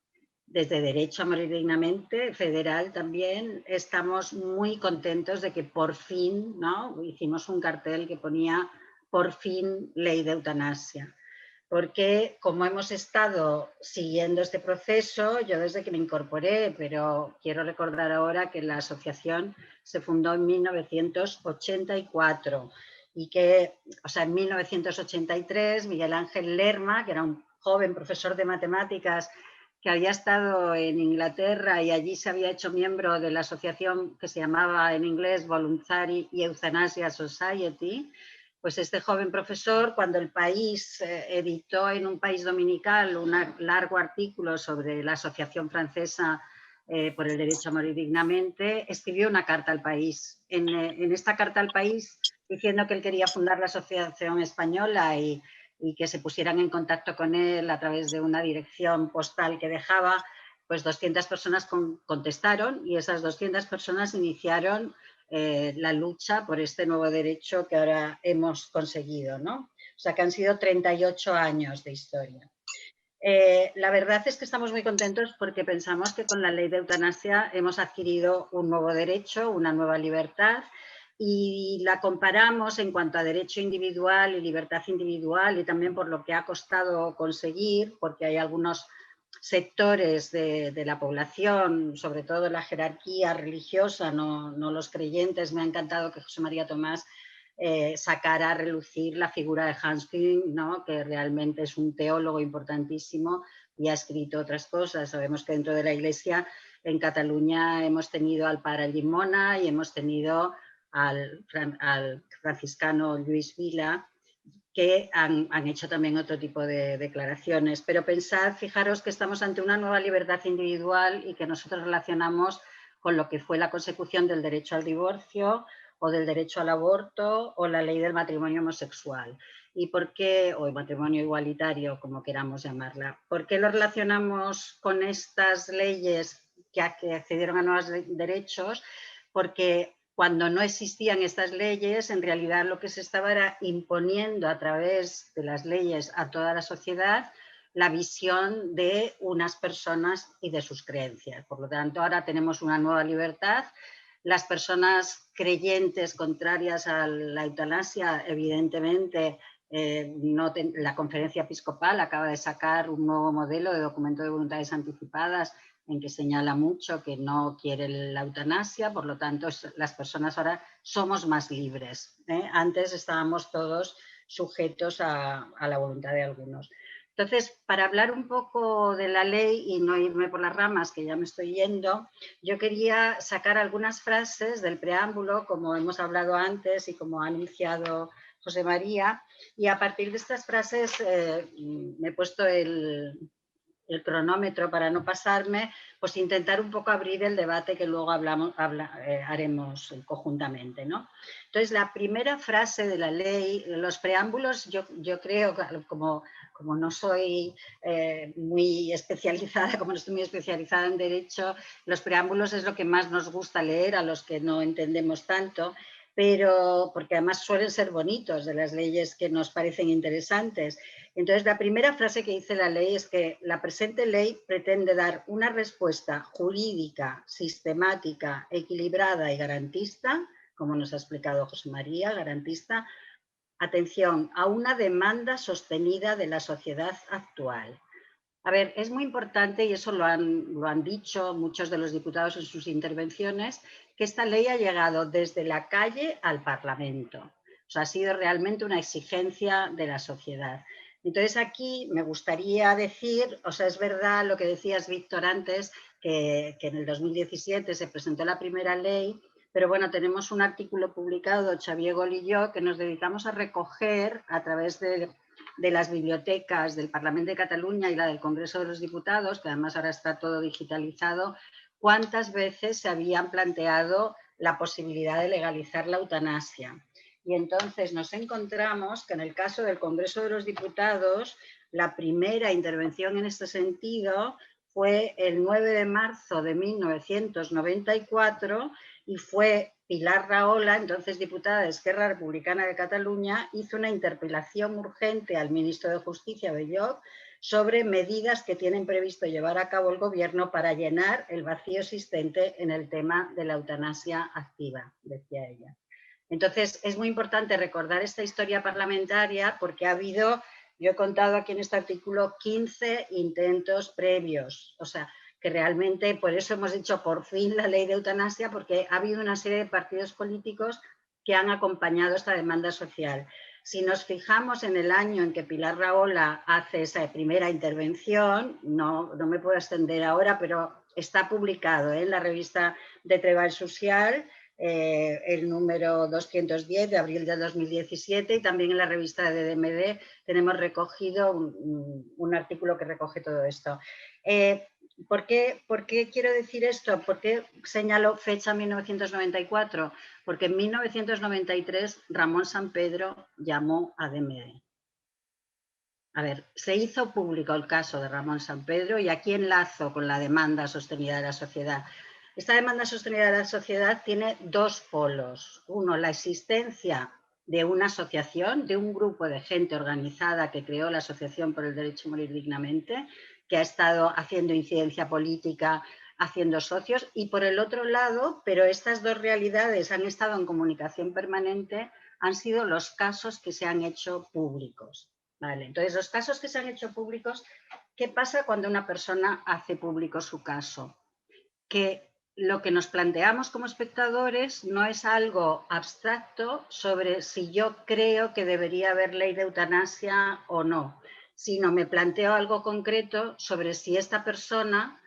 desde Derecho a Morir Dignamente, federal también, estamos muy contentos de que por fin, ¿no?, hicimos un cartel que ponía por fin ley de eutanasia. Porque como hemos estado siguiendo este proceso, yo desde que me incorporé, pero quiero recordar ahora que la asociación se fundó en 1984 y que, o sea, en 1983 Miguel Ángel Lerma, que era un joven profesor de matemáticas que había estado en Inglaterra y allí se había hecho miembro de la asociación que se llamaba en inglés Voluntary Euthanasia Society. Pues este joven profesor, cuando El País editó en un país dominical un largo artículo sobre la Asociación Francesa por el Derecho a Morir Dignamente, escribió una carta al país. En esta carta al país, diciendo que él quería fundar la Asociación Española y que se pusieran en contacto con él a través de una dirección postal que dejaba, pues 200 personas contestaron y esas 200 personas iniciaron la lucha por este nuevo derecho que ahora hemos conseguido, ¿no? O sea que han sido 38 años de historia. La verdad es que estamos muy contentos porque pensamos que con la ley de eutanasia hemos adquirido un nuevo derecho, una nueva libertad, y la comparamos en cuanto a derecho individual y libertad individual y también por lo que ha costado conseguir, porque hay algunos sectores de la población, sobre todo la jerarquía religiosa, no los creyentes. Me ha encantado que José María Tomás sacar a relucir la figura de Hans Küng, ¿no? Que realmente es un teólogo importantísimo y ha escrito otras cosas. Sabemos que dentro de la Iglesia en Cataluña hemos tenido al Pare Llimona y hemos tenido al franciscano Lluís Vila, que han hecho también otro tipo de declaraciones. Pero pensad, fijaros que estamos ante una nueva libertad individual y que nosotros relacionamos con lo que fue la consecución del derecho al divorcio o del derecho al aborto o la ley del matrimonio homosexual. ¿Y por qué? O el matrimonio igualitario, como queramos llamarla. ¿Por qué lo relacionamos con estas leyes que accedieron a nuevos derechos? Porque cuando no existían estas leyes, en realidad lo que se estaba era imponiendo a través de las leyes a toda la sociedad la visión de unas personas y de sus creencias. Por lo tanto, ahora tenemos una nueva libertad. Las personas creyentes contrarias a la eutanasia, evidentemente, la Conferencia Episcopal acaba de sacar un nuevo modelo de documento de voluntades anticipadas en que señala mucho que no quiere la eutanasia, por lo tanto las personas ahora somos más libres. Antes estábamos todos sujetos a la voluntad de algunos. Entonces, para hablar un poco de la ley y no irme por las ramas, que ya me estoy yendo, yo quería sacar algunas frases del preámbulo, como hemos hablado antes y como ha anunciado José María, y a partir de estas frases me he puesto el cronómetro para no pasarme, pues intentar un poco abrir el debate que luego haremos conjuntamente, ¿no? Entonces, la primera frase de la ley, los preámbulos, yo creo, como no soy muy especializada, como no estoy muy especializada en derecho, los preámbulos es lo que más nos gusta leer a los que no entendemos tanto, pero porque además suelen ser bonitos, de las leyes que nos parecen interesantes. Entonces, la primera frase que dice la ley es que la presente ley pretende dar una respuesta jurídica, sistemática, equilibrada y garantista, como nos ha explicado José María, garantista, atención, a una demanda sostenida de la sociedad actual. A ver, es muy importante, y eso lo han dicho muchos de los diputados en sus intervenciones, que esta ley ha llegado desde la calle al Parlamento. O sea, ha sido realmente una exigencia de la sociedad. Entonces, aquí me gustaría decir, o sea, es verdad lo que decías, Víctor, antes, que en el 2017 se presentó la primera ley, pero bueno, tenemos un artículo publicado, Xavier Gol y yo, que nos dedicamos a recoger a través de las bibliotecas del Parlamento de Cataluña y la del Congreso de los Diputados, que además ahora está todo digitalizado, cuántas veces se habían planteado la posibilidad de legalizar la eutanasia. Y entonces nos encontramos que en el caso del Congreso de los Diputados, la primera intervención en este sentido fue el 9 de marzo de 1994 y fue Pilar Rahola, entonces diputada de Esquerra Republicana de Cataluña, hizo una interpelación urgente al ministro de Justicia, Belloc, sobre medidas que tienen previsto llevar a cabo el Gobierno para llenar el vacío existente en el tema de la eutanasia activa, decía ella. Entonces, es muy importante recordar esta historia parlamentaria porque ha habido, yo he contado aquí en este artículo, 15 intentos previos, o sea, que realmente por eso hemos dicho por fin la ley de eutanasia, porque ha habido una serie de partidos políticos que han acompañado esta demanda social. Si nos fijamos en el año en que Pilar Rahola hace esa primera intervención, no me puedo extender ahora, pero está publicado en la revista de Treball Social, el número 210 de abril de 2017, y también en la revista de DMD tenemos recogido un artículo que recoge todo esto. ¿Por qué quiero decir esto? ¿Por qué señalo fecha 1994? Porque en 1993 Ramón Sampedro llamó a DMD. A ver, se hizo público el caso de Ramón Sampedro y aquí enlazo con la demanda sostenida de la sociedad. Esta demanda sostenida de la sociedad tiene dos polos. Uno, la existencia de una asociación, de un grupo de gente organizada que creó la Asociación por el Derecho a Morir Dignamente, que ha estado haciendo incidencia política, haciendo socios, y por el otro lado, pero estas dos realidades han estado en comunicación permanente, han sido los casos que se han hecho públicos. Vale, entonces, los casos que se han hecho públicos, ¿qué pasa cuando una persona hace público su caso? Que lo que nos planteamos como espectadores no es algo abstracto sobre si yo creo que debería haber ley de eutanasia o no, sino me planteo algo concreto sobre si esta persona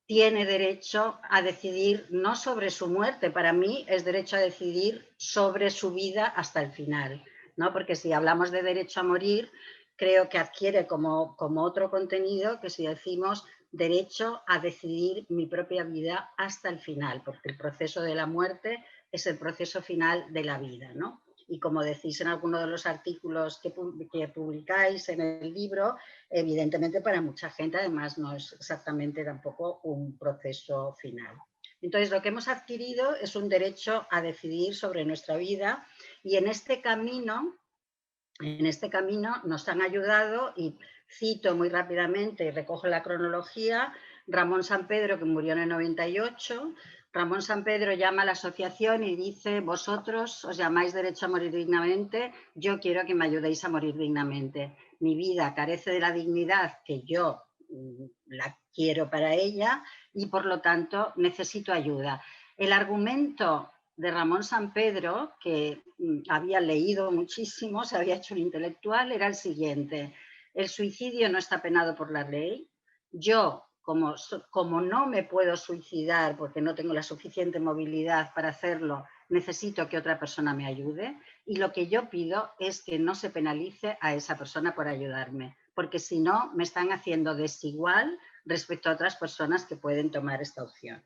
tiene derecho a decidir no sobre su muerte, para mí es derecho a decidir sobre su vida hasta el final, ¿no? Porque si hablamos de derecho a morir, creo que adquiere como otro contenido que si decimos derecho a decidir mi propia vida hasta el final, porque el proceso de la muerte es el proceso final de la vida, ¿no? Y como decís en alguno de los artículos que publicáis en el libro, evidentemente para mucha gente además no es exactamente tampoco un proceso final. Entonces lo que hemos adquirido es un derecho a decidir sobre nuestra vida y en este camino nos han ayudado, y cito muy rápidamente y recojo la cronología, Ramón Sampedro, que murió en el 98. Ramón Sampedro llama a la asociación y dice: vosotros os llamáis derecho a morir dignamente, yo quiero que me ayudéis a morir dignamente. Mi vida carece de la dignidad que yo la quiero para ella y por lo tanto necesito ayuda. El argumento de Ramón Sampedro, que había leído muchísimo, se había hecho un intelectual, era el siguiente: el suicidio no está penado por la ley, yo como no me puedo suicidar porque no tengo la suficiente movilidad para hacerlo, necesito que otra persona me ayude y lo que yo pido es que no se penalice a esa persona por ayudarme, porque si no me están haciendo desigual respecto a otras personas que pueden tomar esta opción.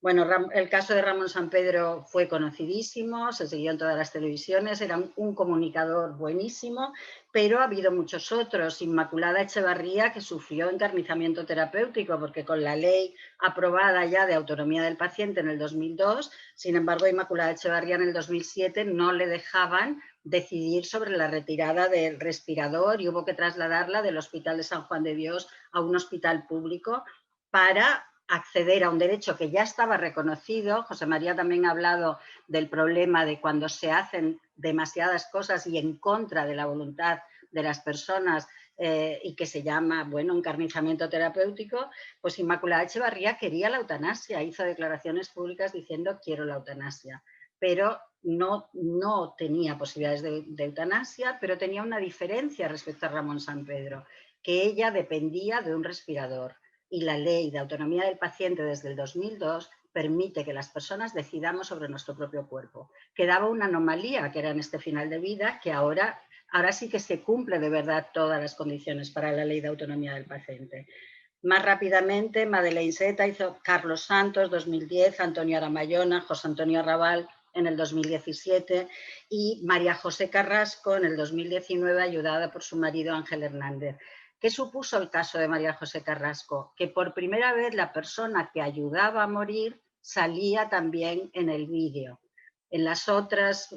Bueno, el caso de Ramón Sampedro fue conocidísimo, se siguió en todas las televisiones, era un comunicador buenísimo, pero ha habido muchos otros. Inmaculada Echevarría, que sufrió encarnizamiento terapéutico, porque con la ley aprobada ya de autonomía del paciente en el 2002, sin embargo, Inmaculada Echevarría en el 2007 no le dejaban decidir sobre la retirada del respirador y hubo que trasladarla del Hospital de San Juan de Dios a un hospital público para acceder a un derecho que ya estaba reconocido. José María también ha hablado del problema de cuando se hacen demasiadas cosas y en contra de la voluntad de las personas y que se llama, bueno, encarnizamiento terapéutico. Pues Inmaculada Echevarría quería la eutanasia, hizo declaraciones públicas diciendo quiero la eutanasia, pero no tenía posibilidades de eutanasia, pero tenía una diferencia respecto a Ramón Sampedro, que ella dependía de un respirador. Y la ley de autonomía del paciente desde el 2002 permite que las personas decidamos sobre nuestro propio cuerpo. Quedaba una anomalía que era en este final de vida, que ahora sí que se cumple de verdad todas las condiciones para la ley de autonomía del paciente. Más rápidamente, Madeleine Zeta hizo Carlos Santos, 2010, Antonio Aramayona, José Antonio Arrabal en el 2017 y María José Carrasco en el 2019, ayudada por su marido Ángel Hernández. ¿Qué supuso el caso de María José Carrasco? Que por primera vez la persona que ayudaba a morir salía también en el vídeo. En las otras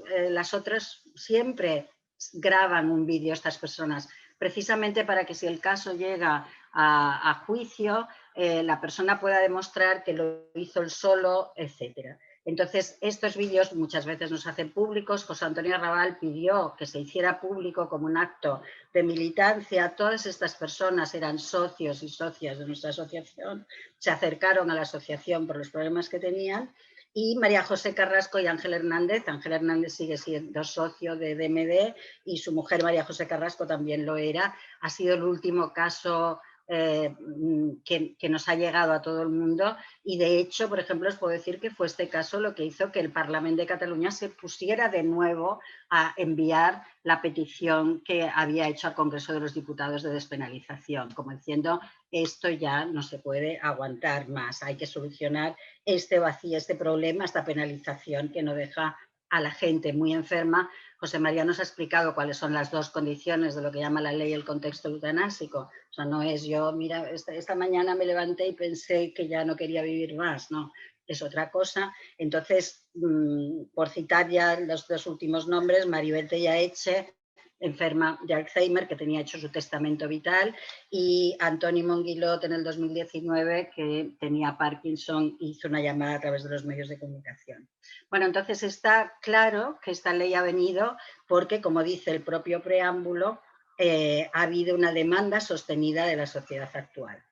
siempre graban un vídeo estas personas, precisamente para que si el caso llega a juicio, la persona pueda demostrar que lo hizo él solo, etcétera. Entonces, estos vídeos muchas veces nos hacen públicos. José Antonio Arrabal pidió que se hiciera público como un acto de militancia. Todas estas personas eran socios y socias de nuestra asociación, se acercaron a la asociación por los problemas que tenían. Y María José Carrasco y Ángel Hernández sigue siendo socio de DMD y su mujer María José Carrasco también lo era. Ha sido el último caso que nos ha llegado a todo el mundo y de hecho, por ejemplo, os puedo decir que fue este caso lo que hizo que el Parlamento de Cataluña se pusiera de nuevo a enviar la petición que había hecho al Congreso de los Diputados de despenalización, como diciendo esto ya no se puede aguantar más, hay que solucionar este vacío, este problema, esta penalización que no deja a la gente muy enferma. José María nos ha explicado cuáles son las dos condiciones de lo que llama la ley el contexto eutanásico. O sea, no es yo, mira, esta mañana me levanté y pensé que ya no quería vivir más, no, es otra cosa. Entonces, por citar ya los dos últimos nombres, Maribel Tellaeche, enferma de Alzheimer, que tenía hecho su testamento vital, y Antoni Monguilot en el 2019, que tenía Parkinson, hizo una llamada a través de los medios de comunicación. Bueno, entonces está claro que esta ley ha venido porque, como dice el propio preámbulo, ha habido una demanda sostenida de la sociedad actual.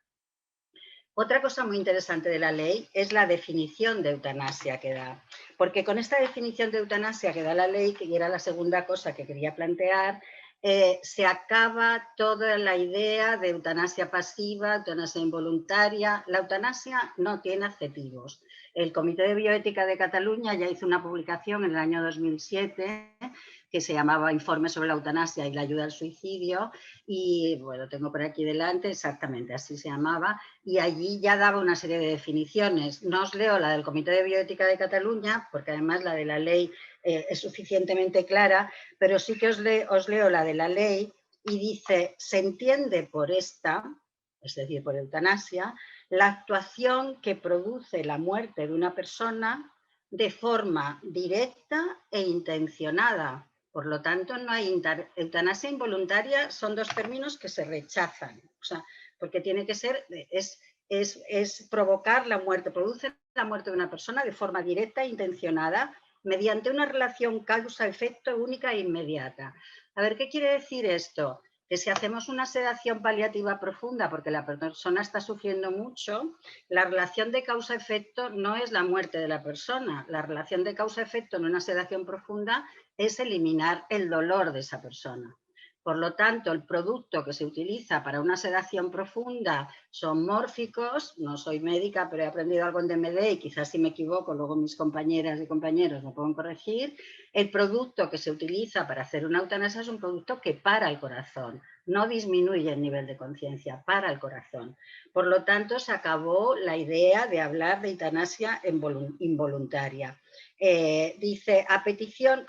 Otra cosa muy interesante de la ley es la definición de eutanasia que da, porque con esta definición de eutanasia que da la ley, que era la segunda cosa que quería plantear, se acaba toda la idea de eutanasia pasiva, eutanasia involuntaria. La eutanasia no tiene adjetivos. El Comité de Bioética de Cataluña ya hizo una publicación en el año 2007 que se llamaba Informe sobre la eutanasia y la ayuda al suicidio, y bueno, tengo por aquí delante, exactamente así se llamaba, y allí ya daba una serie de definiciones. No os leo la del Comité de Bioética de Cataluña, porque además la de la ley es suficientemente clara, pero sí que os leo la de la ley, y dice: se entiende por esta, es decir, por eutanasia, la actuación que produce la muerte de una persona de forma directa e intencionada. Por lo tanto, no hay eutanasia involuntaria, son dos términos que se rechazan, o sea, porque tiene que ser, es provocar la muerte, produce la muerte de una persona de forma directa e intencionada mediante una relación causa-efecto única e inmediata. A ver, ¿qué quiere decir esto? Que si hacemos una sedación paliativa profunda porque la persona está sufriendo mucho, la relación de causa-efecto no es la muerte de la persona. La relación de causa-efecto en una sedación profunda es eliminar el dolor de esa persona. Por lo tanto, el producto que se utiliza para una sedación profunda son mórficos. No soy médica, pero he aprendido algo en DMD y quizás si me equivoco, luego mis compañeras y compañeros me pueden corregir. El producto que se utiliza para hacer una eutanasia es un producto que para el corazón, no disminuye el nivel de conciencia, para el corazón. Por lo tanto, se acabó la idea de hablar de eutanasia involuntaria. Dice, a petición,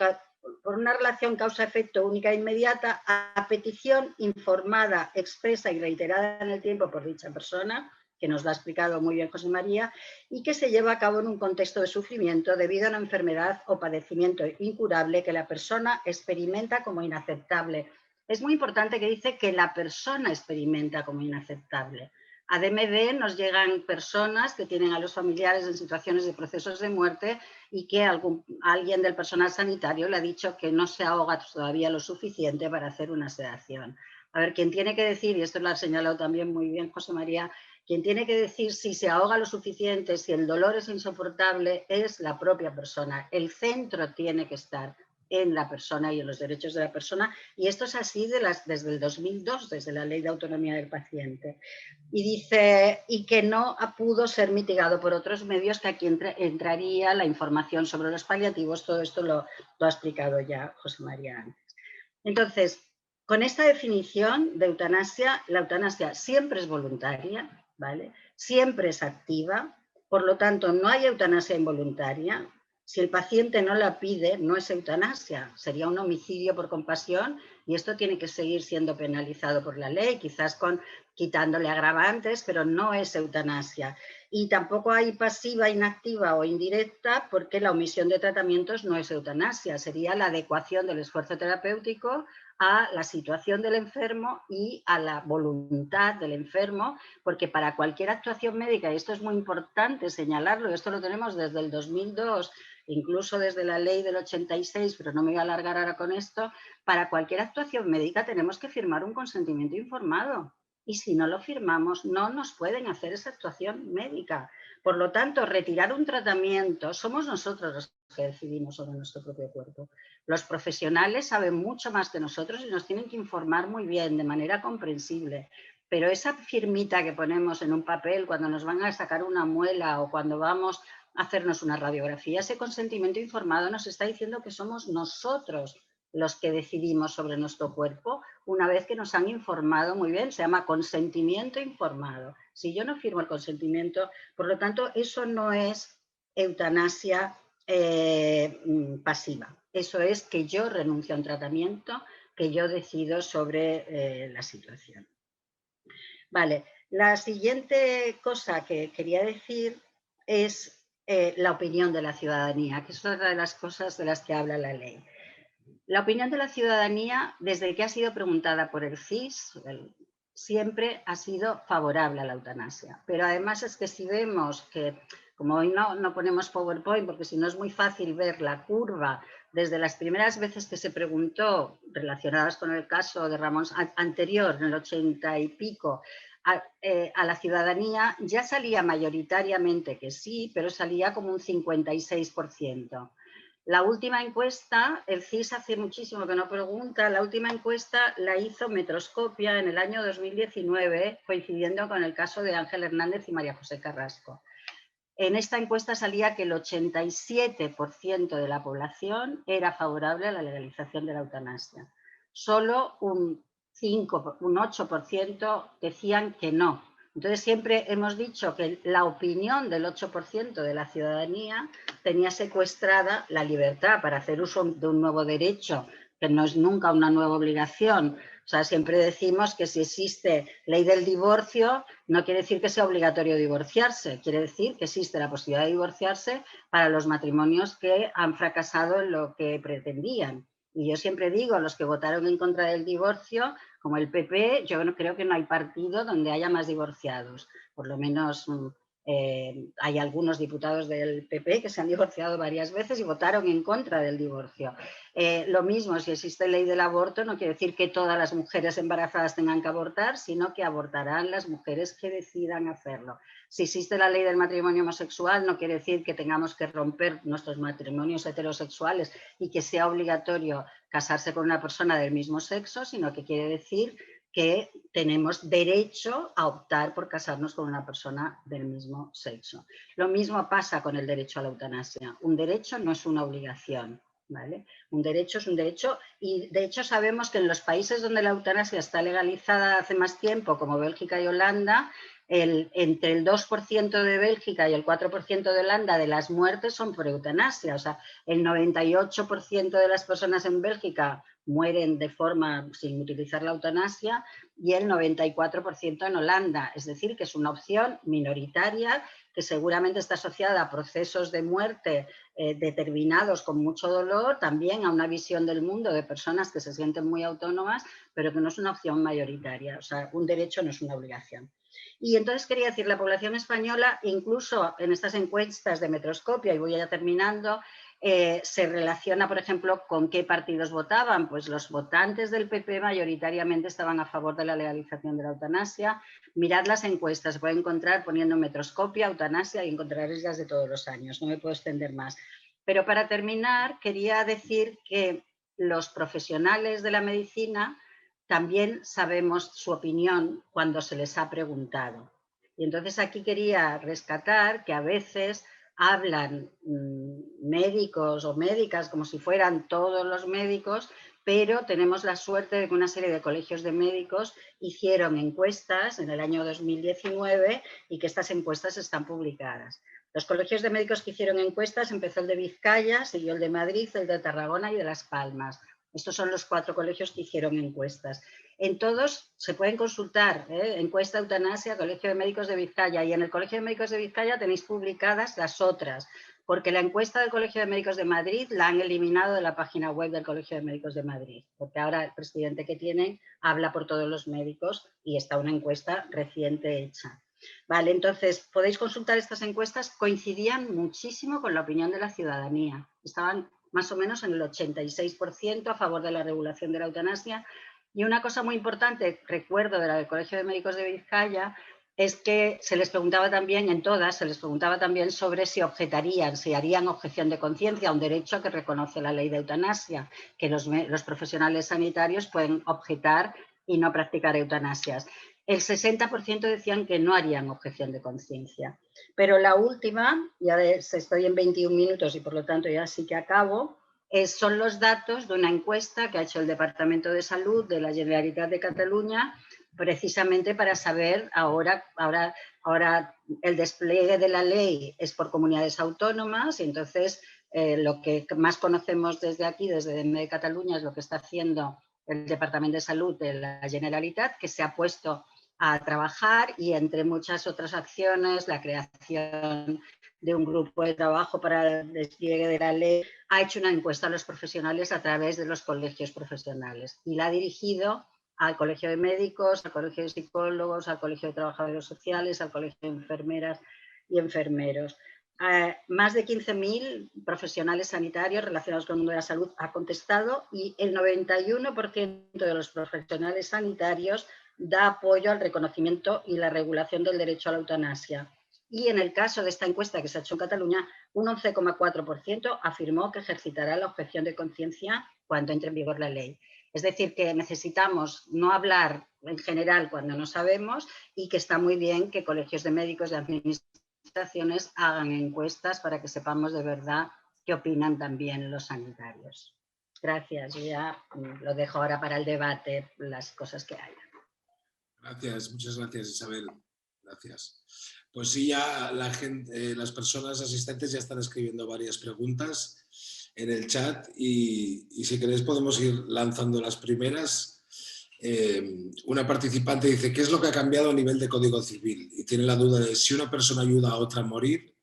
por una relación causa-efecto única e inmediata, a petición informada, expresa y reiterada en el tiempo por dicha persona, que nos lo ha explicado muy bien José María, y que se lleva a cabo en un contexto de sufrimiento debido a una enfermedad o padecimiento incurable que la persona experimenta como inaceptable. Es muy importante que dice que la persona experimenta como inaceptable. A DMD nos llegan personas que tienen a los familiares en situaciones de procesos de muerte y que alguien del personal sanitario le ha dicho que no se ahoga todavía lo suficiente para hacer una sedación. A ver, quien tiene que decir, y esto lo ha señalado también muy bien José María, quien tiene que decir si se ahoga lo suficiente, si el dolor es insoportable, es la propia persona. El centro tiene que estar en la persona y en los derechos de la persona, y esto es así desde el 2002, desde la Ley de Autonomía del Paciente. Y dice, y que no pudo ser mitigado por otros medios, que aquí entraría la información sobre los paliativos. Todo esto lo ha explicado ya José María antes. Entonces, con esta definición de eutanasia, la eutanasia siempre es voluntaria, ¿vale? Siempre es activa, por lo tanto no hay eutanasia involuntaria. Si el paciente no la pide, no es eutanasia, sería un homicidio por compasión, y esto tiene que seguir siendo penalizado por la ley, quizás quitándole agravantes, pero no es eutanasia. Y tampoco hay pasiva, inactiva o indirecta, porque la omisión de tratamientos no es eutanasia, sería la adecuación del esfuerzo terapéutico a la situación del enfermo y a la voluntad del enfermo, porque para cualquier actuación médica, y esto es muy importante señalarlo, esto lo tenemos desde el 2002, incluso desde la ley del 86, pero no me voy a alargar ahora con esto, para cualquier actuación médica tenemos que firmar un consentimiento informado. Y si no lo firmamos, no nos pueden hacer esa actuación médica. Por lo tanto, retirar un tratamiento, somos nosotros los que decidimos sobre nuestro propio cuerpo. Los profesionales saben mucho más que nosotros y nos tienen que informar muy bien, de manera comprensible. Pero esa firmita que ponemos en un papel cuando nos van a sacar una muela o cuando vamos a hacernos una radiografía, ese consentimiento informado nos está diciendo que somos nosotros los que decidimos sobre nuestro cuerpo, una vez que nos han informado muy bien. Se llama consentimiento informado. Si yo no firmo el consentimiento, por lo tanto, eso no es eutanasia pasiva. Eso es que yo renuncio a un tratamiento, que yo decido sobre la situación. Vale, la siguiente cosa que quería decir es la opinión de la ciudadanía, que es otra de las cosas de las que habla la ley. La opinión de la ciudadanía, desde que ha sido preguntada por el CIS, siempre ha sido favorable a la eutanasia. Pero además es que si vemos que, como hoy no ponemos PowerPoint, porque si no es muy fácil ver la curva desde las primeras veces que se preguntó, relacionadas con el caso de Ramón anterior, en el 80 y pico, a la ciudadanía ya salía mayoritariamente que sí, pero salía como un 56%. La última encuesta, el CIS hace muchísimo que no pregunta, la última encuesta la hizo Metroscopia en el año 2019, coincidiendo con el caso de Ángel Hernández y María José Carrasco. En esta encuesta salía que el 87% de la población era favorable a la legalización de la eutanasia. Solo un 8% decían que no. Entonces siempre hemos dicho que la opinión del 8% de la ciudadanía tenía secuestrada la libertad para hacer uso de un nuevo derecho, que no es nunca una nueva obligación. O sea, siempre decimos que si existe ley del divorcio, no quiere decir que sea obligatorio divorciarse, quiere decir que existe la posibilidad de divorciarse para los matrimonios que han fracasado en lo que pretendían. Y yo siempre digo, los que votaron en contra del divorcio, como el PP, yo creo que no hay partido donde haya más divorciados. Por lo menos hay algunos diputados del PP que se han divorciado varias veces y votaron en contra del divorcio. Lo mismo, si existe ley del aborto, no quiere decir que todas las mujeres embarazadas tengan que abortar, sino que abortarán las mujeres que decidan hacerlo. Si existe la ley del matrimonio homosexual, no quiere decir que tengamos que romper nuestros matrimonios heterosexuales y que sea obligatorio casarse con una persona del mismo sexo, sino que quiere decir que tenemos derecho a optar por casarnos con una persona del mismo sexo. Lo mismo pasa con el derecho a la eutanasia. Un derecho no es una obligación, ¿vale? Un derecho es un derecho y de hecho sabemos que en los países donde la eutanasia está legalizada hace más tiempo, como Bélgica y Holanda, entre el 2% de Bélgica y el 4% de Holanda de las muertes son por eutanasia. O sea, el 98% de las personas en Bélgica mueren de forma sin utilizar la eutanasia y el 94% en Holanda. Es decir, que es una opción minoritaria que seguramente está asociada a procesos de muerte determinados con mucho dolor, también a una visión del mundo de personas que se sienten muy autónomas, pero que no es una opción mayoritaria. O sea, un derecho no es una obligación. Y entonces quería decir, la población española, incluso en estas encuestas de Metroscopia, y voy ya terminando, se relaciona, por ejemplo, con qué partidos votaban. Pues los votantes del PP mayoritariamente estaban a favor de la legalización de la eutanasia. Mirad las encuestas, se puede encontrar poniendo Metroscopia, eutanasia y encontraréis las de todos los años. No me puedo extender más. Pero para terminar, quería decir que los profesionales de la medicina también sabemos su opinión cuando se les ha preguntado. Y entonces aquí quería rescatar que a veces hablan médicos o médicas como si fueran todos los médicos, pero tenemos la suerte de que una serie de colegios de médicos hicieron encuestas en el año 2019 y que estas encuestas están publicadas. Los colegios de médicos que hicieron encuestas, empezó el de Vizcaya, siguió el de Madrid, el de Tarragona y de Las Palmas. Estos son los 4 colegios que hicieron encuestas. En todos se pueden consultar, encuesta eutanasia, Colegio de Médicos de Vizcaya, y en el Colegio de Médicos de Vizcaya tenéis publicadas las otras, porque la encuesta del Colegio de Médicos de Madrid la han eliminado de la página web del Colegio de Médicos de Madrid, porque ahora el presidente que tienen habla por todos los médicos y está una encuesta reciente hecha. Vale, entonces podéis consultar estas encuestas, coincidían muchísimo con la opinión de la ciudadanía, estaban más o menos en el 86% a favor de la regulación de la eutanasia. Y una cosa muy importante, recuerdo de la del Colegio de Médicos de Vizcaya, es que se les preguntaba también, en todas, se les preguntaba también sobre si objetarían, si harían objeción de conciencia a un derecho que reconoce la ley de eutanasia, que los profesionales sanitarios pueden objetar y no practicar eutanasias. El 60% decían que no harían objeción de conciencia. Pero la última, ya estoy en 21 minutos y por lo tanto ya sí que acabo, son los datos de una encuesta que ha hecho el Departamento de Salud de la Generalitat de Cataluña, precisamente para saber ahora el despliegue de la ley es por comunidades autónomas y entonces lo que más conocemos desde aquí, desde DEM de Cataluña, es lo que está haciendo el Departamento de Salud de la Generalitat, que se ha puesto a trabajar y entre muchas otras acciones, la creación de un grupo de trabajo para el despliegue de la ley, ha hecho una encuesta a los profesionales a través de los colegios profesionales y la ha dirigido al Colegio de Médicos, al Colegio de Psicólogos, al Colegio de Trabajadores Sociales, al Colegio de Enfermeras y Enfermeros. Más de 15.000 profesionales sanitarios relacionados con el mundo de la salud ha contestado y el 91% de los profesionales sanitarios da apoyo al reconocimiento y la regulación del derecho a la eutanasia. Y en el caso de esta encuesta que se ha hecho en Cataluña, un 11,4% afirmó que ejercitará la objeción de conciencia cuando entre en vigor la ley. Es decir, que necesitamos no hablar en general cuando no sabemos y que está muy bien que colegios de médicos, de administraciones hagan encuestas para que sepamos de verdad qué opinan también los sanitarios. Gracias. Yo ya lo dejo ahora para el debate, las cosas que haya. Gracias, muchas gracias, Isabel. Gracias. Pues sí, ya la gente, las personas asistentes ya están escribiendo varias preguntas en el chat y si queréis podemos ir lanzando las primeras. Una participante dice, ¿qué es lo que ha cambiado a nivel de Código Civil? Y tiene la duda de si una persona ayuda a otra a morir,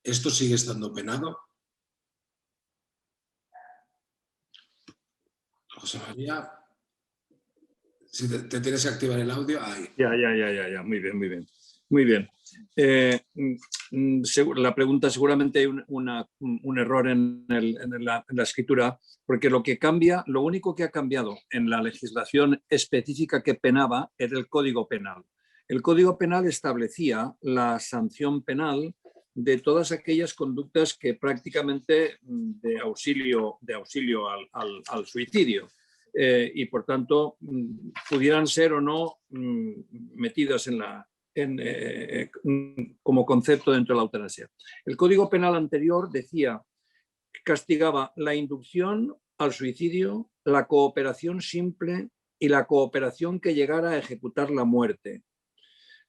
¿esto sigue estando penado? José María, si te tienes que activar el audio, ahí. Ya, muy bien, muy bien. Muy bien. La pregunta, seguramente hay un error en la escritura, porque lo único que ha cambiado en la legislación específica que penaba era el Código Penal. El Código Penal establecía la sanción penal de todas aquellas conductas que prácticamente de auxilio al suicidio. Y por tanto pudieran ser o no metidas como concepto dentro de la eutanasia. El Código Penal anterior decía que castigaba la inducción al suicidio, la cooperación simple y la cooperación que llegara a ejecutar la muerte.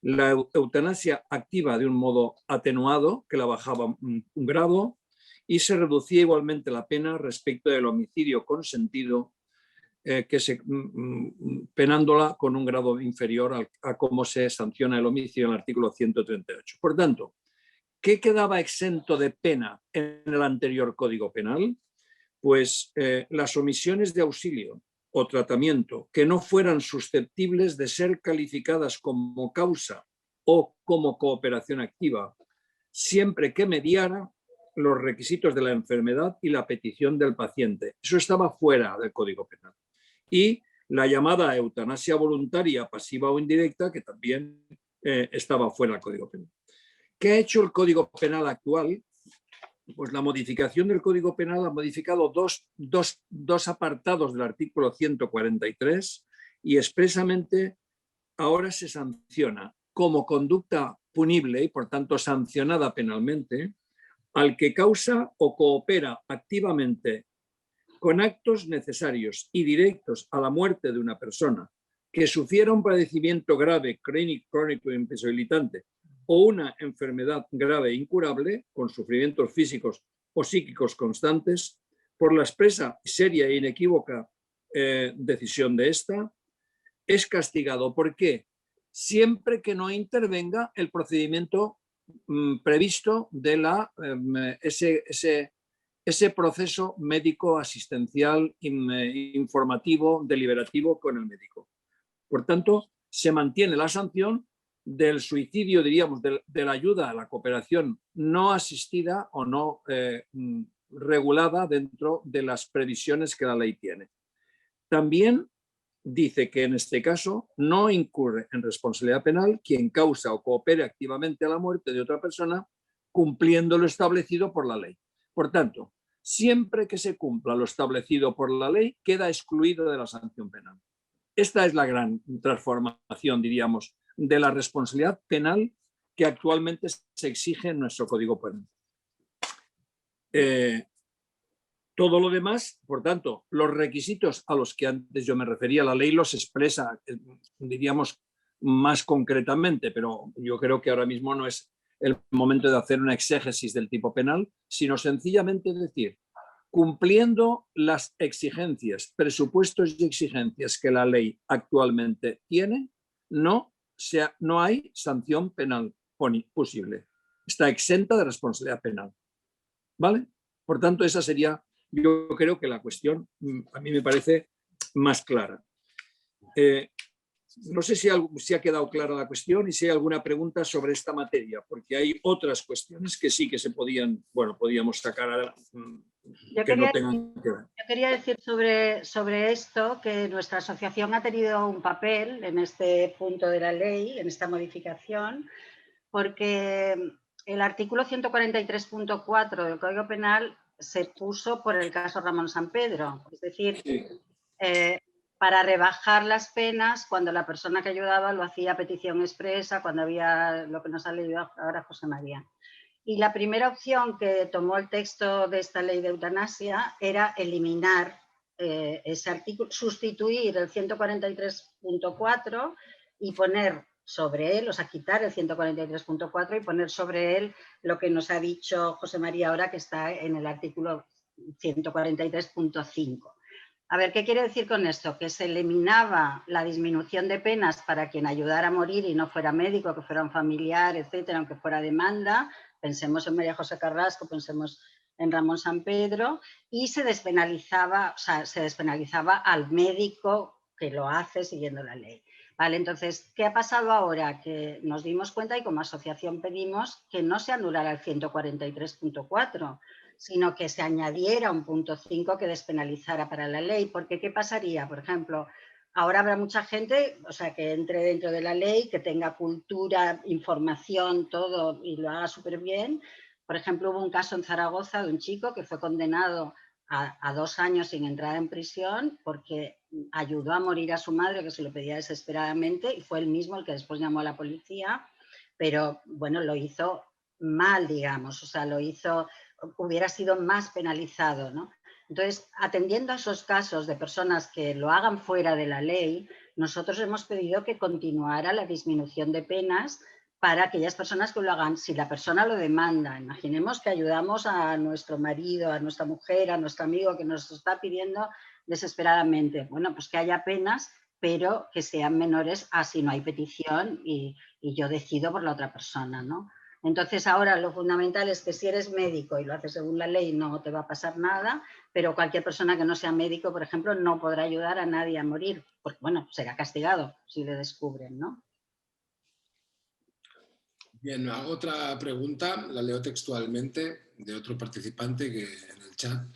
La eutanasia activa de un modo atenuado, que la bajaba un grado, y se reducía igualmente la pena respecto del homicidio consentido, penándola con un grado inferior a cómo se sanciona el homicidio en el artículo 138. Por tanto, ¿qué quedaba exento de pena en el anterior Código Penal? Pues las omisiones de auxilio o tratamiento que no fueran susceptibles de ser calificadas como causa o como cooperación activa, siempre que mediara los requisitos de la enfermedad y la petición del paciente. Eso estaba fuera del Código Penal. Y la llamada eutanasia voluntaria, pasiva o indirecta, que también estaba fuera del Código Penal. ¿Qué ha hecho el Código Penal actual? Pues la modificación del Código Penal ha modificado dos apartados del artículo 143 y expresamente ahora se sanciona como conducta punible y por tanto sancionada penalmente al que causa o coopera activamente con actos necesarios y directos a la muerte de una persona que sufriera un padecimiento grave, crónico e imposibilitante o una enfermedad grave e incurable con sufrimientos físicos o psíquicos constantes por la expresa, seria e inequívoca decisión de esta, es castigado. ¿Por qué? Siempre que no intervenga el procedimiento previsto de ese proceso médico asistencial informativo deliberativo con el médico. Por tanto, se mantiene la sanción del suicidio, diríamos, de la ayuda a la cooperación no asistida o no regulada dentro de las previsiones que la ley tiene. También dice que en este caso no incurre en responsabilidad penal quien causa o coopere activamente a la muerte de otra persona cumpliendo lo establecido por la ley. Por tanto, siempre que se cumpla lo establecido por la ley, queda excluido de la sanción penal. Esta es la gran transformación, diríamos, de la responsabilidad penal que actualmente se exige en nuestro Código Penal. Todo lo demás, por tanto, los requisitos a los que antes yo me refería, la ley los expresa, diríamos, más concretamente, pero yo creo que ahora mismo no es el momento de hacer una exégesis del tipo penal, sino sencillamente decir, cumpliendo las exigencias, presupuestos y exigencias que la ley actualmente tiene, no hay sanción penal posible. Está exenta de responsabilidad penal. ¿Vale? Por tanto, esa sería, yo creo que la cuestión a mí me parece más clara. No sé si ha quedado clara la cuestión y si hay alguna pregunta sobre esta materia, porque hay otras cuestiones que sí que se podíamos sacar que no tengan que ver. Yo quería decir sobre esto que nuestra asociación ha tenido un papel en este punto de la ley, en esta modificación, porque el artículo 143.4 del Código Penal se puso por el caso Ramón Sampedro, es decir, para rebajar las penas cuando la persona que ayudaba lo hacía a petición expresa, cuando había lo que nos ha leído ahora José María. Y la primera opción que tomó el texto de esta ley de eutanasia era eliminar ese artículo, sustituir el 143.4 y poner sobre él, o sea, quitar el 143.4 y poner sobre él lo que nos ha dicho José María ahora, que está en el artículo 143.5. A ver, ¿qué quiere decir con esto? Que se eliminaba la disminución de penas para quien ayudara a morir y no fuera médico, que fuera un familiar, etcétera, aunque fuera demanda. Pensemos en María José Carrasco, pensemos en Ramón Sampedro, y se despenalizaba, o sea, se despenalizaba al médico que lo hace siguiendo la ley. Vale, entonces, ¿qué ha pasado ahora? Que nos dimos cuenta y como asociación pedimos que no se anulara el 143.4, sino que se añadiera un punto 5 que despenalizara para la ley. Porque, ¿qué pasaría? Por ejemplo, ahora habrá mucha gente, o sea, que entre dentro de la ley, que tenga cultura, información, todo, y lo haga súper bien. Por ejemplo, hubo un caso en Zaragoza de un chico que fue condenado a 2 años sin entrar en prisión porque ayudó a morir a su madre, que se lo pedía desesperadamente, y fue él mismo el que después llamó a la policía, pero bueno, lo hizo mal, digamos, o sea, lo hizo, hubiera sido más penalizado, ¿no? Entonces, atendiendo a esos casos de personas que lo hagan fuera de la ley, nosotros hemos pedido que continuara la disminución de penas para aquellas personas que lo hagan, si la persona lo demanda. Imaginemos que ayudamos a nuestro marido, a nuestra mujer, a nuestro amigo que nos está pidiendo desesperadamente. Bueno, pues que haya penas, pero que sean menores a si no hay petición y yo decido por la otra persona, ¿no? Entonces ahora lo fundamental es que si eres médico y lo haces según la ley no te va a pasar nada, pero cualquier persona que no sea médico, por ejemplo, no podrá ayudar a nadie a morir, porque bueno, será castigado si le descubren, ¿no? Bien, hago otra pregunta, la leo textualmente de otro participante que en el chat.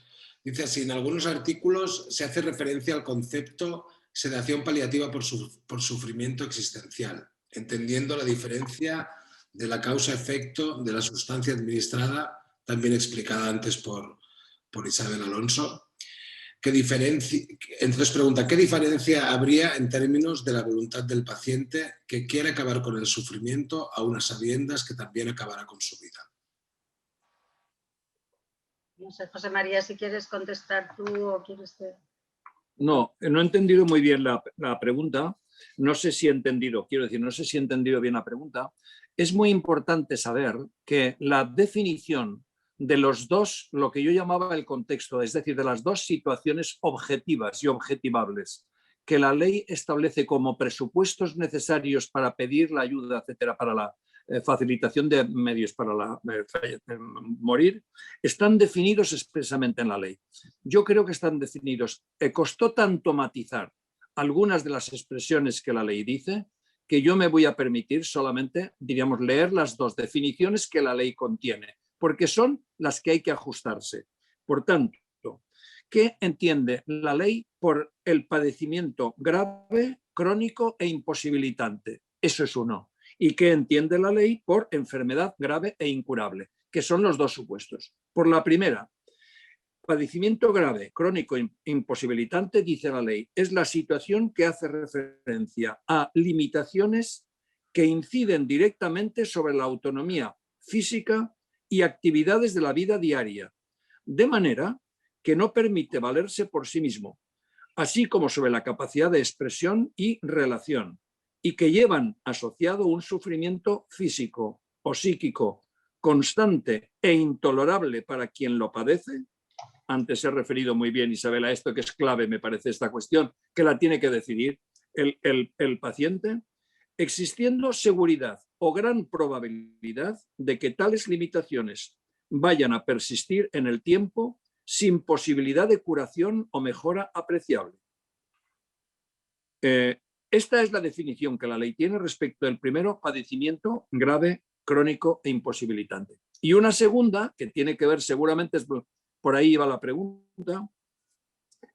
Dice así, en algunos artículos se hace referencia al concepto sedación paliativa por sufrimiento existencial, entendiendo la diferencia de la causa-efecto de la sustancia administrada, también explicada antes por Isabel Alonso. Entonces pregunta, ¿qué diferencia habría en términos de la voluntad del paciente que quiere acabar con el sufrimiento a unas sabiendas que también acabará con su vida? No sé, José María, si quieres contestar tú o quieres que... No, no he entendido muy bien la pregunta. No sé si he entendido, quiero decir, no sé si he entendido bien la pregunta. Es muy importante saber que la definición de los dos, lo que yo llamaba el contexto, es decir, de las dos situaciones objetivas y objetivables que la ley establece como presupuestos necesarios para pedir la ayuda, etcétera, para la facilitación de medios para morir, están definidos expresamente en la ley. Yo creo que están definidos. Costó tanto matizar algunas de las expresiones que la ley dice que yo me voy a permitir solamente, diríamos, leer las dos definiciones que la ley contiene, porque son las que hay que ajustarse. Por tanto, ¿qué entiende la ley por el padecimiento grave, crónico e imposibilitante? Eso es uno. ¿Y qué entiende la ley por enfermedad grave e incurable? Que son los dos supuestos. Por la primera, padecimiento grave, crónico e imposibilitante, dice la ley, es la situación que hace referencia a limitaciones que inciden directamente sobre la autonomía física y actividades de la vida diaria, de manera que no permite valerse por sí mismo, así como sobre la capacidad de expresión y relación, y que llevan asociado un sufrimiento físico o psíquico constante e intolerable para quien lo padece. Antes he referido muy bien, Isabel, a esto que es clave, me parece, esta cuestión, que la tiene que decidir el paciente, existiendo seguridad o gran probabilidad de que tales limitaciones vayan a persistir en el tiempo sin posibilidad de curación o mejora apreciable. Esta es la definición que la ley tiene respecto del primero, padecimiento grave, crónico e imposibilitante. Y una segunda, que tiene que ver seguramente por ahí va la pregunta,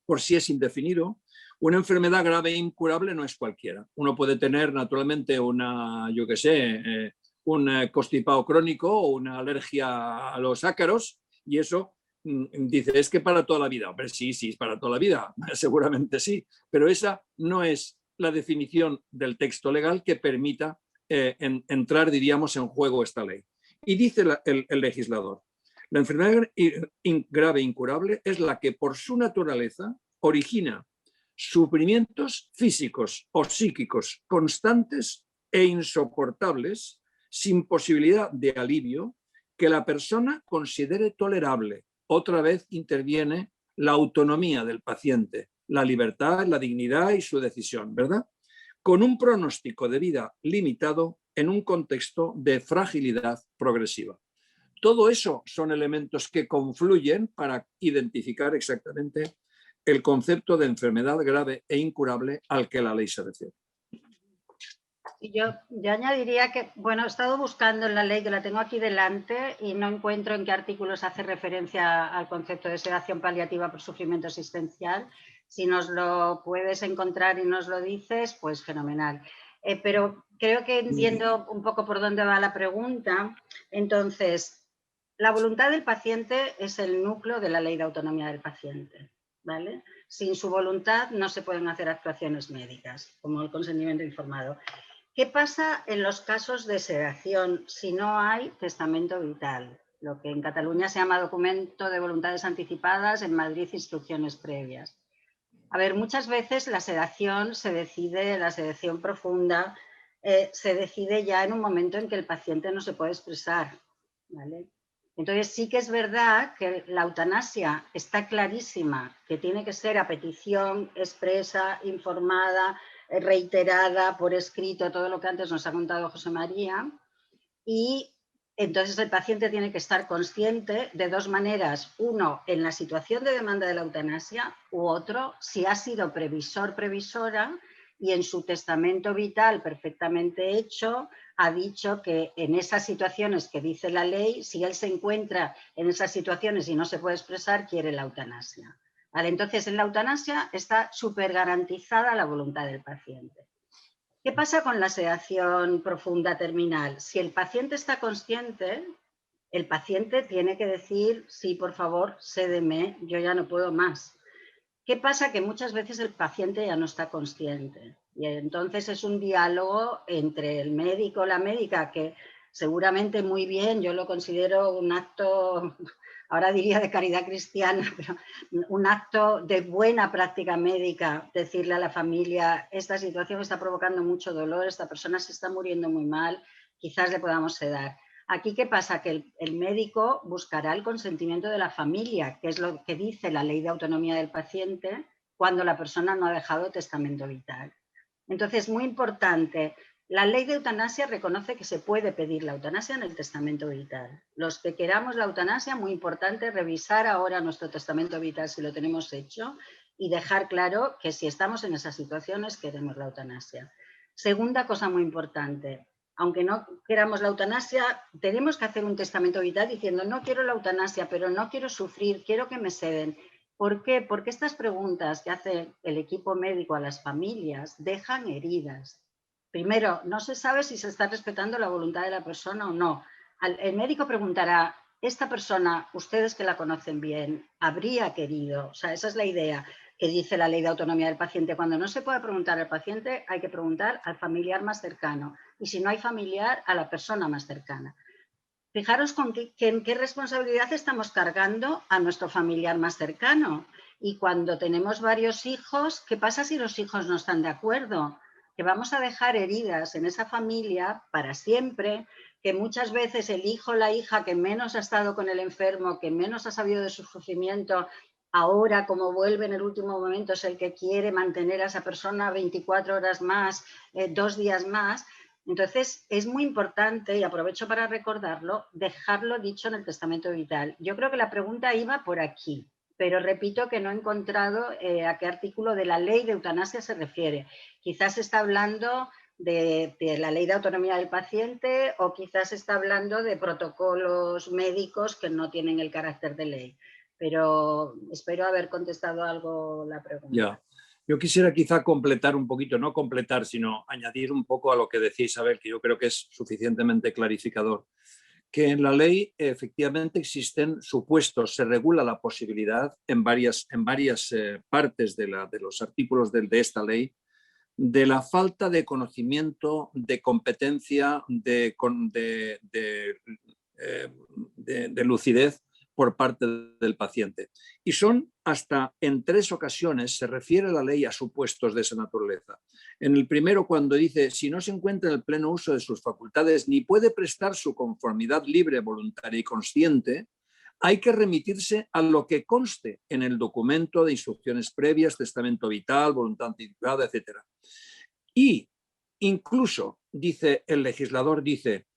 por si es indefinido. Una enfermedad grave e incurable no es cualquiera. Uno puede tener naturalmente una, yo qué sé, un constipado crónico o una alergia a los ácaros, y eso dice, es que para toda la vida. Hombre, sí, es para toda la vida, seguramente sí, pero esa no es la definición del texto legal que permita entrar, diríamos, en juego esta ley. Y dice el legislador, la enfermedad grave e incurable es la que por su naturaleza origina sufrimientos físicos o psíquicos constantes e insoportables sin posibilidad de alivio que la persona considere tolerable. Otra vez interviene la autonomía del paciente, la libertad, la dignidad y su decisión, ¿verdad? Con un pronóstico de vida limitado en un contexto de fragilidad progresiva. Todo eso son elementos que confluyen para identificar exactamente el concepto de enfermedad grave e incurable al que la ley se refiere. Y yo añadiría que, bueno, he estado buscando en la ley, que la tengo aquí delante, y no encuentro en qué artículos hace referencia al concepto de sedación paliativa por sufrimiento existencial. Si nos lo puedes encontrar y nos lo dices, pues fenomenal. Pero creo que entiendo un poco por dónde va la pregunta. Entonces, la voluntad del paciente es el núcleo de la ley de autonomía del paciente, ¿vale? Sin su voluntad no se pueden hacer actuaciones médicas, como el consentimiento informado. ¿Qué pasa en los casos de sedación si no hay testamento vital? Lo que en Cataluña se llama documento de voluntades anticipadas, en Madrid instrucciones previas. A ver, muchas veces la sedación se decide, la sedación profunda, se decide ya en un momento en que el paciente no se puede expresar, ¿vale? Entonces sí que es verdad que la eutanasia está clarísima, que tiene que ser a petición expresa, informada, reiterada, por escrito, todo lo que antes nos ha contado José María, y entonces el paciente tiene que estar consciente de dos maneras. Uno, en la situación de demanda de la eutanasia, u otro, si ha sido previsor, previsora, y en su testamento vital perfectamente hecho ha dicho que en esas situaciones que dice la ley, si él se encuentra en esas situaciones y no se puede expresar, quiere la eutanasia. ¿Vale? Entonces, en la eutanasia está súper garantizada la voluntad del paciente. ¿Qué pasa con la sedación profunda terminal? Si el paciente está consciente, el paciente tiene que decir, sí, por favor, sédeme, yo ya no puedo más. ¿Qué pasa? Que muchas veces el paciente ya no está consciente. Y entonces es un diálogo entre el médico o la médica, que seguramente muy bien, yo lo considero un acto, ahora diría de caridad cristiana, pero un acto de buena práctica médica, decirle a la familia, esta situación está provocando mucho dolor, esta persona se está muriendo muy mal, quizás le podamos sedar. Aquí, ¿qué pasa? Que el médico buscará el consentimiento de la familia, que es lo que dice la ley de autonomía del paciente, cuando la persona no ha dejado testamento vital. Entonces, muy importante, la ley de eutanasia reconoce que se puede pedir la eutanasia en el testamento vital. Los que queramos la eutanasia, muy importante revisar ahora nuestro testamento vital si lo tenemos hecho y dejar claro que si estamos en esas situaciones queremos la eutanasia. Segunda cosa muy importante, aunque no queramos la eutanasia, tenemos que hacer un testamento vital diciendo no quiero la eutanasia, pero no quiero sufrir, quiero que me seden. ¿Por qué? Porque estas preguntas que hace el equipo médico a las familias dejan heridas. Primero, no se sabe si se está respetando la voluntad de la persona o no. El médico preguntará, esta persona, ustedes que la conocen bien, habría querido, o sea, esa es la idea que dice la ley de autonomía del paciente. Cuando no se puede preguntar al paciente, hay que preguntar al familiar más cercano. Y si no hay familiar, a la persona más cercana. Fijaros en qué responsabilidad estamos cargando a nuestro familiar más cercano. Y cuando tenemos varios hijos, ¿qué pasa si los hijos no están de acuerdo? Que vamos a dejar heridas en esa familia para siempre, que muchas veces el hijo o la hija que menos ha estado con el enfermo, que menos ha sabido de su sufrimiento, ahora como vuelve en el último momento es el que quiere mantener a esa persona 24 horas más, 2 días más. Entonces, es muy importante, y aprovecho para recordarlo, dejarlo dicho en el testamento vital. Yo creo que la pregunta iba por aquí, pero repito que no he encontrado a qué artículo de la ley de eutanasia se refiere. Quizás está hablando de la ley de autonomía del paciente o quizás está hablando de protocolos médicos que no tienen el carácter de ley. pero espero haber contestado algo la pregunta. Ya. Yo quisiera quizá completar un poquito, no completar, sino añadir un poco a lo que decía Isabel, que yo creo que es suficientemente clarificador. Que en la ley efectivamente existen supuestos, se regula la posibilidad en varias partes de los artículos de esta ley, de la falta de conocimiento, de competencia, de lucidez por parte del paciente. Y son hasta en 3 ocasiones, se refiere la ley a supuestos de esa naturaleza. En el primero, cuando dice, si no se encuentra en el pleno uso de sus facultades ni puede prestar su conformidad libre, voluntaria y consciente, hay que remitirse a lo que conste en el documento de instrucciones previas, testamento vital, voluntad anticipada, etc. Y incluso, dice el legislador, dice,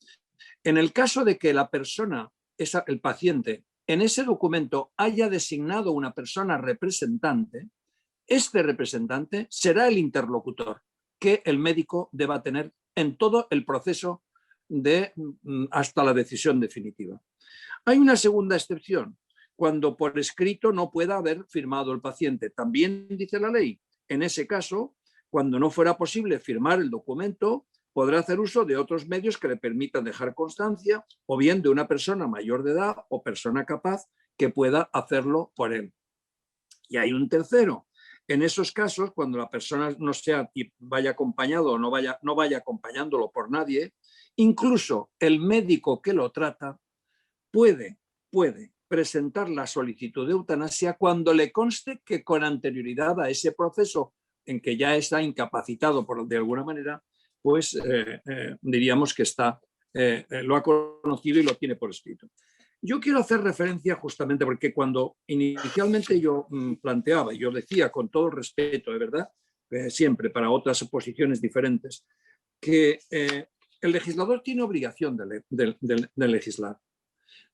en el caso de que la persona, el paciente, en ese documento haya designado una persona representante, este representante será el interlocutor que el médico deba tener en todo el proceso hasta la decisión definitiva. Hay una segunda excepción, cuando por escrito no pueda haber firmado el paciente. También dice la ley, en ese caso, cuando no fuera posible firmar el documento, podrá hacer uso de otros medios que le permitan dejar constancia, o bien de una persona mayor de edad o persona capaz que pueda hacerlo por él. Y hay un tercero. En esos casos, cuando la persona no sea y vaya acompañado o no vaya acompañándolo por nadie, incluso el médico que lo trata puede presentar la solicitud de eutanasia cuando le conste que con anterioridad a ese proceso en que ya está incapacitado de alguna manera, pues diríamos que lo ha conocido y lo tiene por escrito. Yo quiero hacer referencia justamente porque cuando inicialmente yo planteaba, yo decía con todo el respeto, de verdad, siempre para otras posiciones diferentes, que el legislador tiene obligación de legislar.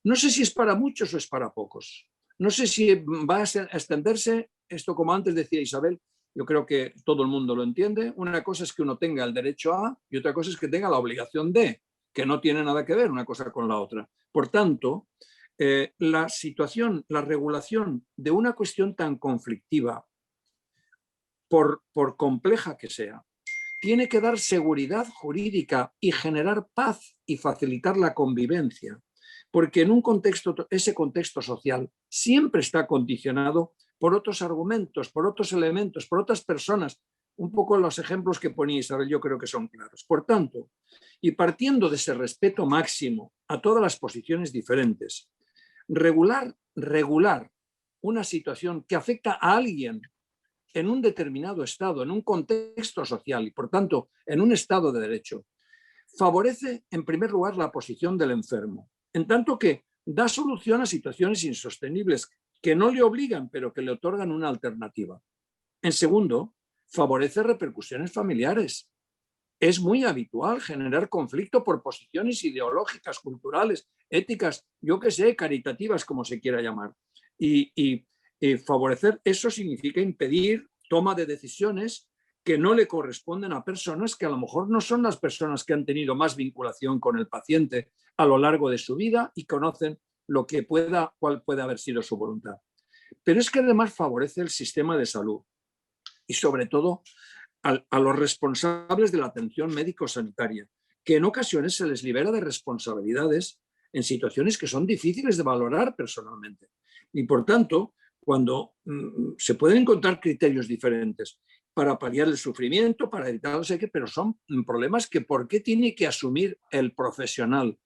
No sé si es para muchos o es para pocos. No sé si va a extenderse esto, como antes decía Isabel, yo creo que todo el mundo lo entiende. Una cosa es que uno tenga el derecho a y otra cosa es que tenga la obligación de, que no tiene nada que ver una cosa con la otra. Por tanto, la situación, la regulación de una cuestión tan conflictiva, por compleja que sea, tiene que dar seguridad jurídica y generar paz y facilitar la convivencia, porque en un contexto, ese contexto social siempre está condicionado por otros argumentos, por otros elementos, por otras personas. Un poco los ejemplos que ponía Isabel yo creo que son claros. Por tanto, y partiendo de ese respeto máximo a todas las posiciones diferentes, regular una situación que afecta a alguien en un determinado estado, en un contexto social y, por tanto, en un estado de derecho, favorece, en primer lugar, la posición del enfermo, en tanto que da solución a situaciones insostenibles que no le obligan, pero que le otorgan una alternativa. En segundo, favorece repercusiones familiares. Es muy habitual generar conflicto por posiciones ideológicas, culturales, éticas, yo qué sé, caritativas, como se quiera llamar. Y favorecer eso significa impedir toma de decisiones que no le corresponden a personas que a lo mejor no son las personas que han tenido más vinculación con el paciente a lo largo de su vida y conocen cuál puede haber sido su voluntad. Pero es que además favorece el sistema de salud y sobre todo a los responsables de la atención médico-sanitaria, que en ocasiones se les libera de responsabilidades en situaciones que son difíciles de valorar personalmente. Y por tanto, cuando se pueden encontrar criterios diferentes para paliar el sufrimiento, para evitar no sé qué, pero son problemas que ¿por qué tiene que asumir el profesional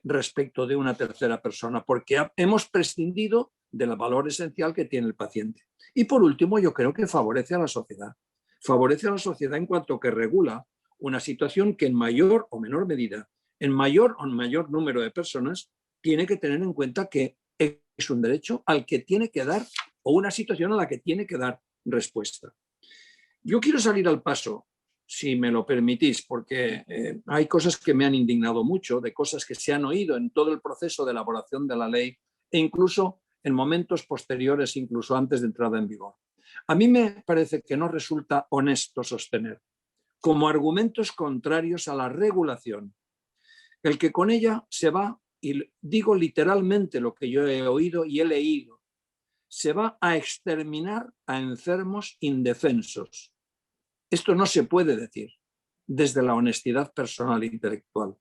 respecto de una tercera persona? Porque hemos prescindido del valor esencial que tiene el paciente. Y por último, yo creo que favorece a la sociedad. Favorece a la sociedad en cuanto que regula una situación que en mayor o menor medida, en mayor o mayor número de personas, tiene que tener en cuenta que es un derecho al que tiene que dar, o una situación a la que tiene que dar respuesta. Yo quiero salir al paso, si me lo permitís, porque hay cosas que me han indignado mucho, de cosas que se han oído en todo el proceso de elaboración de la ley e incluso en momentos posteriores, incluso antes de entrada en vigor. A mí me parece que no resulta honesto sostener como argumentos contrarios a la regulación el que con ella se va, y digo literalmente lo que yo he oído y he leído se va a exterminar a enfermos indefensos. Esto no se puede decir desde la honestidad personal e intelectual,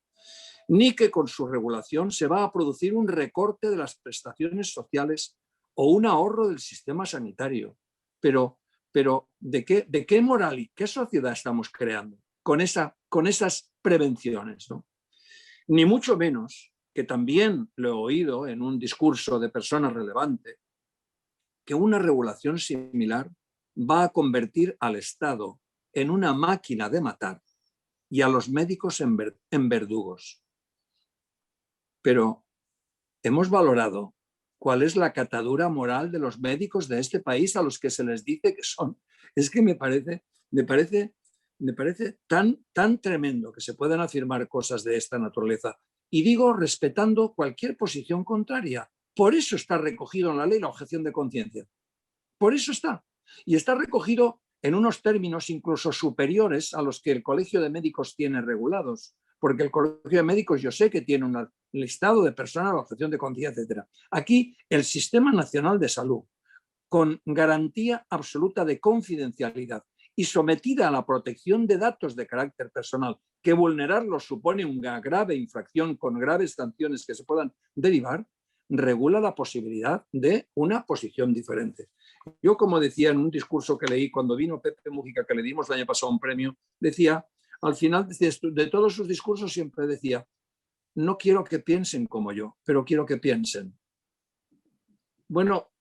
ni que con su regulación se va a producir un recorte de las prestaciones sociales o un ahorro del sistema sanitario. Pero ¿de qué moral y qué sociedad estamos creando con esas prevenciones, ¿no? Ni mucho menos, que también lo he oído en un discurso de persona relevante, que una regulación similar va a convertir al Estado en una máquina de matar y a los médicos en verdugos. Pero hemos valorado cuál es la catadura moral de los médicos de este país a los que se les dice que son. Es que me parece tan tremendo que se puedan afirmar cosas de esta naturaleza. Y digo respetando cualquier posición contraria. Por eso está recogido en la ley la objeción de conciencia. Por eso está. Y está recogido en unos términos incluso superiores a los que el Colegio de Médicos tiene regulados. Porque el Colegio de Médicos yo sé que tiene un listado de personas, la objeción de conciencia, etc. Aquí el Sistema Nacional de Salud, con garantía absoluta de confidencialidad y sometida a la protección de datos de carácter personal, que vulnerarlos supone una grave infracción con graves sanciones que se puedan derivar, regula la posibilidad de una posición diferente. Yo, como decía en un discurso que leí cuando vino Pepe Mújica, que le dimos el año pasado un premio, decía, al final de todos sus discursos siempre decía, no quiero que piensen como yo, pero quiero que piensen. Bueno,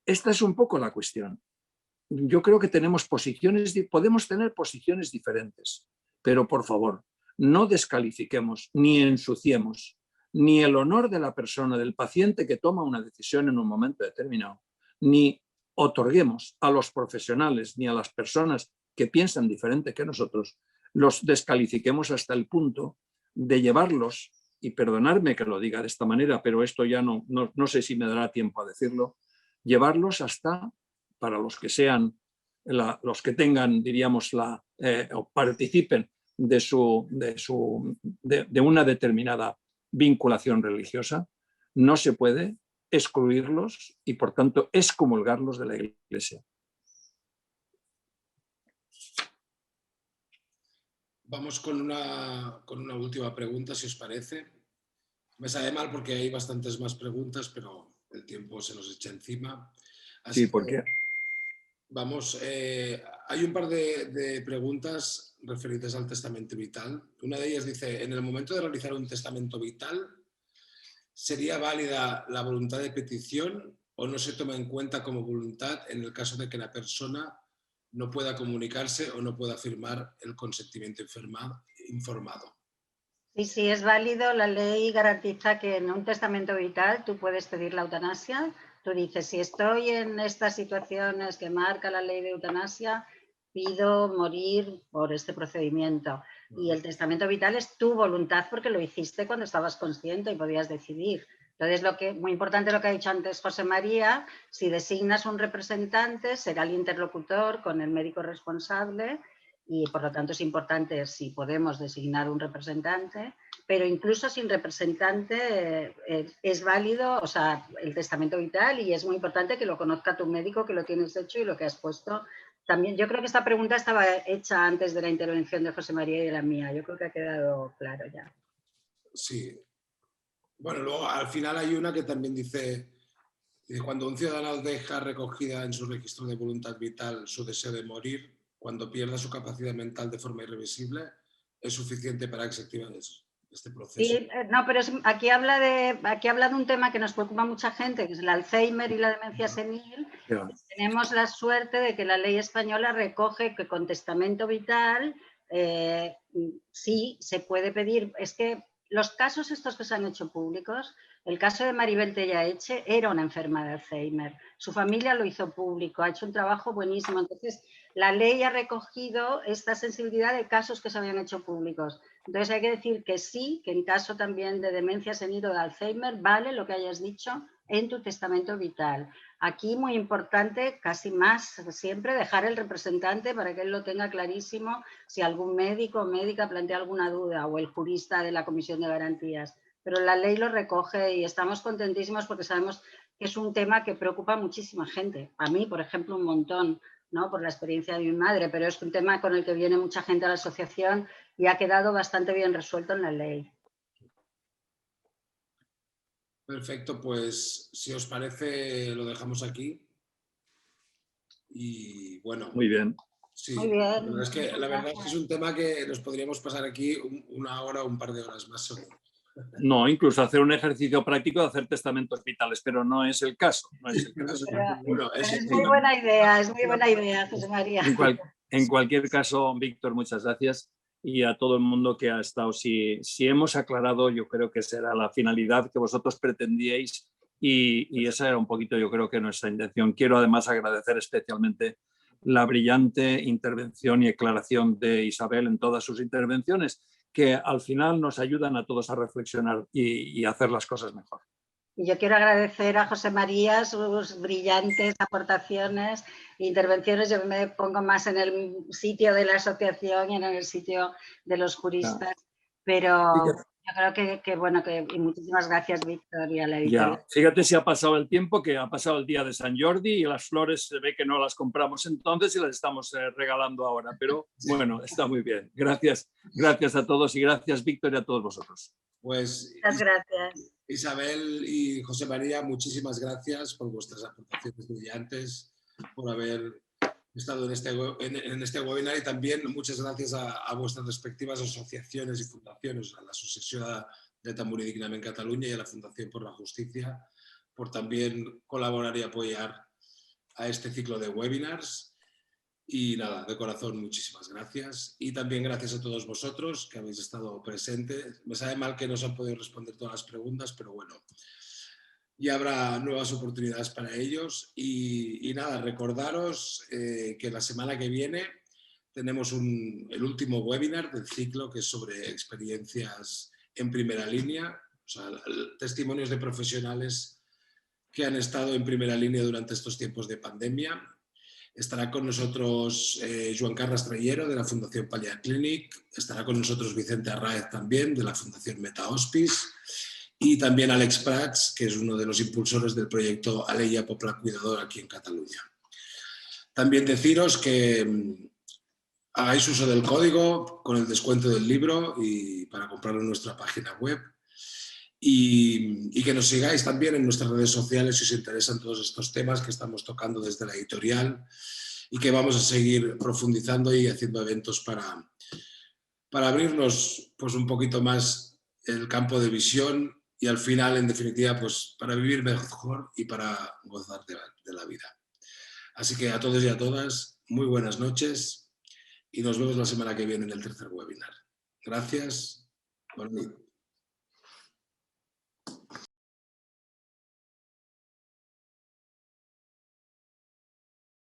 esta es un poco la cuestión. Yo creo que podemos tener posiciones diferentes, pero por favor, no descalifiquemos ni ensuciemos ni el honor de la persona, del paciente que toma una decisión en un momento determinado, ni otorguemos a los profesionales ni a las personas que piensan diferente que nosotros, los descalifiquemos hasta el punto de llevarlos, y perdonadme que lo diga de esta manera, pero esto ya no sé si me dará tiempo a decirlo, llevarlos hasta, para los que sean, los que tengan, diríamos, o participen de una determinada vinculación religiosa, no se puede excluirlos y, por tanto, excomulgarlos de la Iglesia. Vamos con una última pregunta, si os parece. Me sabe mal porque hay bastantes más preguntas, pero el tiempo se nos echa encima. Así sí, ¿por qué? Vamos, hay un par de preguntas referidas al testamento vital. Una de ellas dice, en el momento de realizar un testamento vital, ¿sería válida la voluntad de petición o no se toma en cuenta como voluntad en el caso de que la persona no pueda comunicarse o no pueda firmar el consentimiento informado? Sí, es válido. La ley garantiza que en un testamento vital tú puedes pedir la eutanasia. Tú dices, si estoy en estas situaciones que marca la ley de eutanasia, pido morir por este procedimiento. Y el testamento vital es tu voluntad porque lo hiciste cuando estabas consciente y podías decidir. Entonces, muy importante lo que ha dicho antes José María, si designas un representante, será el interlocutor con el médico responsable y por lo tanto es importante si podemos designar un representante, pero incluso sin representante es válido, o sea, el testamento vital, y es muy importante que lo conozca tu médico, que lo tienes hecho y lo que has puesto. También, yo creo que esta pregunta estaba hecha antes de la intervención de José María y de la mía. Yo creo que ha quedado claro ya. Sí. Bueno, luego al final hay una que también dice, cuando un ciudadano deja recogida en su registro de voluntad vital su deseo de morir, cuando pierda su capacidad mental de forma irreversible, ¿es suficiente para que se active este proceso? Sí, no, pero aquí habla de un tema que nos preocupa a mucha gente, que es el Alzheimer y la demencia senil. Yeah. Tenemos la suerte de que la ley española recoge que con testamento vital sí se puede pedir. Es que los casos estos que se han hecho públicos, el caso de Maribel Tellaeche era una enferma de Alzheimer. Su familia lo hizo público, ha hecho un trabajo buenísimo. Entonces, la ley ha recogido esta sensibilidad de casos que se habían hecho públicos. Entonces, hay que decir que sí, que en caso también de demencia senil o de Alzheimer, vale lo que hayas dicho en tu testamento vital. Aquí, muy importante, casi más siempre, dejar el representante para que él lo tenga clarísimo si algún médico o médica plantea alguna duda o el jurista de la Comisión de Garantías. Pero la ley lo recoge y estamos contentísimos porque sabemos que es un tema que preocupa a muchísima gente. A mí, por ejemplo, un montón, ¿no? Por la experiencia de mi madre, pero es un tema con el que viene mucha gente a la asociación y ha quedado bastante bien resuelto en la ley. Perfecto, pues si os parece lo dejamos aquí. Y bueno, Muy bien. sí, Muy bien. la verdad es que es un tema que nos podríamos pasar aquí una hora o un par de horas más seguro. No, incluso hacer un ejercicio práctico de hacer testamentos vitales, pero no es el caso. No es el caso. Bueno, es muy buena idea, José María. En cualquier caso, Víctor, muchas gracias. Y a todo el mundo que ha estado, si hemos aclarado, yo creo que será la finalidad que vosotros pretendíais y esa era un poquito, yo creo que nuestra intención. Quiero además agradecer especialmente la brillante intervención y aclaración de Isabel en todas sus intervenciones, que al final nos ayudan a todos a reflexionar y hacer las cosas mejor. Y yo quiero agradecer a José María sus brillantes aportaciones e intervenciones. Yo me pongo más en el sitio de la asociación y en el sitio de los juristas, pero yo creo que bueno, y muchísimas gracias, Víctor, y a la editorial. Ya, fíjate si ha pasado el tiempo, que ha pasado el día de San Jordi y las flores se ve que no las compramos entonces y las estamos regalando ahora, pero bueno, está muy bien. Gracias a todos y gracias, Víctor, y a todos vosotros. Pues muchas gracias. Isabel y José María, muchísimas gracias por vuestras aportaciones brillantes, por haber estado en este webinar y también muchas gracias a vuestras respectivas asociaciones y fundaciones, a la Asociación de Tamborí Dignament en Cataluña y a la Fundación por la Justicia, por también colaborar y apoyar a este ciclo de webinars. Y nada, de corazón, muchísimas gracias. Y también gracias a todos vosotros que habéis estado presentes. Me sabe mal que no se han podido responder todas las preguntas, pero bueno, ya habrá nuevas oportunidades para ellos. Y nada, recordaros que la semana que viene tenemos el último webinar del ciclo, que es sobre experiencias en primera línea, o sea, testimonios de profesionales que han estado en primera línea durante estos tiempos de pandemia. Estará con nosotros Joan Carles Trayero, de la Fundación Paliar Clinic. Estará con nosotros Vicente Arraez también, de la Fundación Meta Hospice. Y también Alex Prats, que es uno de los impulsores del proyecto Aleia Popla Cuidador aquí en Cataluña. También deciros que hagáis uso del código con el descuento del libro y para comprarlo en nuestra página web. Y que nos sigáis también en nuestras redes sociales si os interesan todos estos temas que estamos tocando desde la editorial y que vamos a seguir profundizando y haciendo eventos para abrirnos pues, un poquito más el campo de visión y al final, en definitiva, pues, para vivir mejor y para gozar de la vida. Así que a todos y a todas, muy buenas noches y nos vemos la semana que viene en el tercer webinar. Gracias. Buenas noches.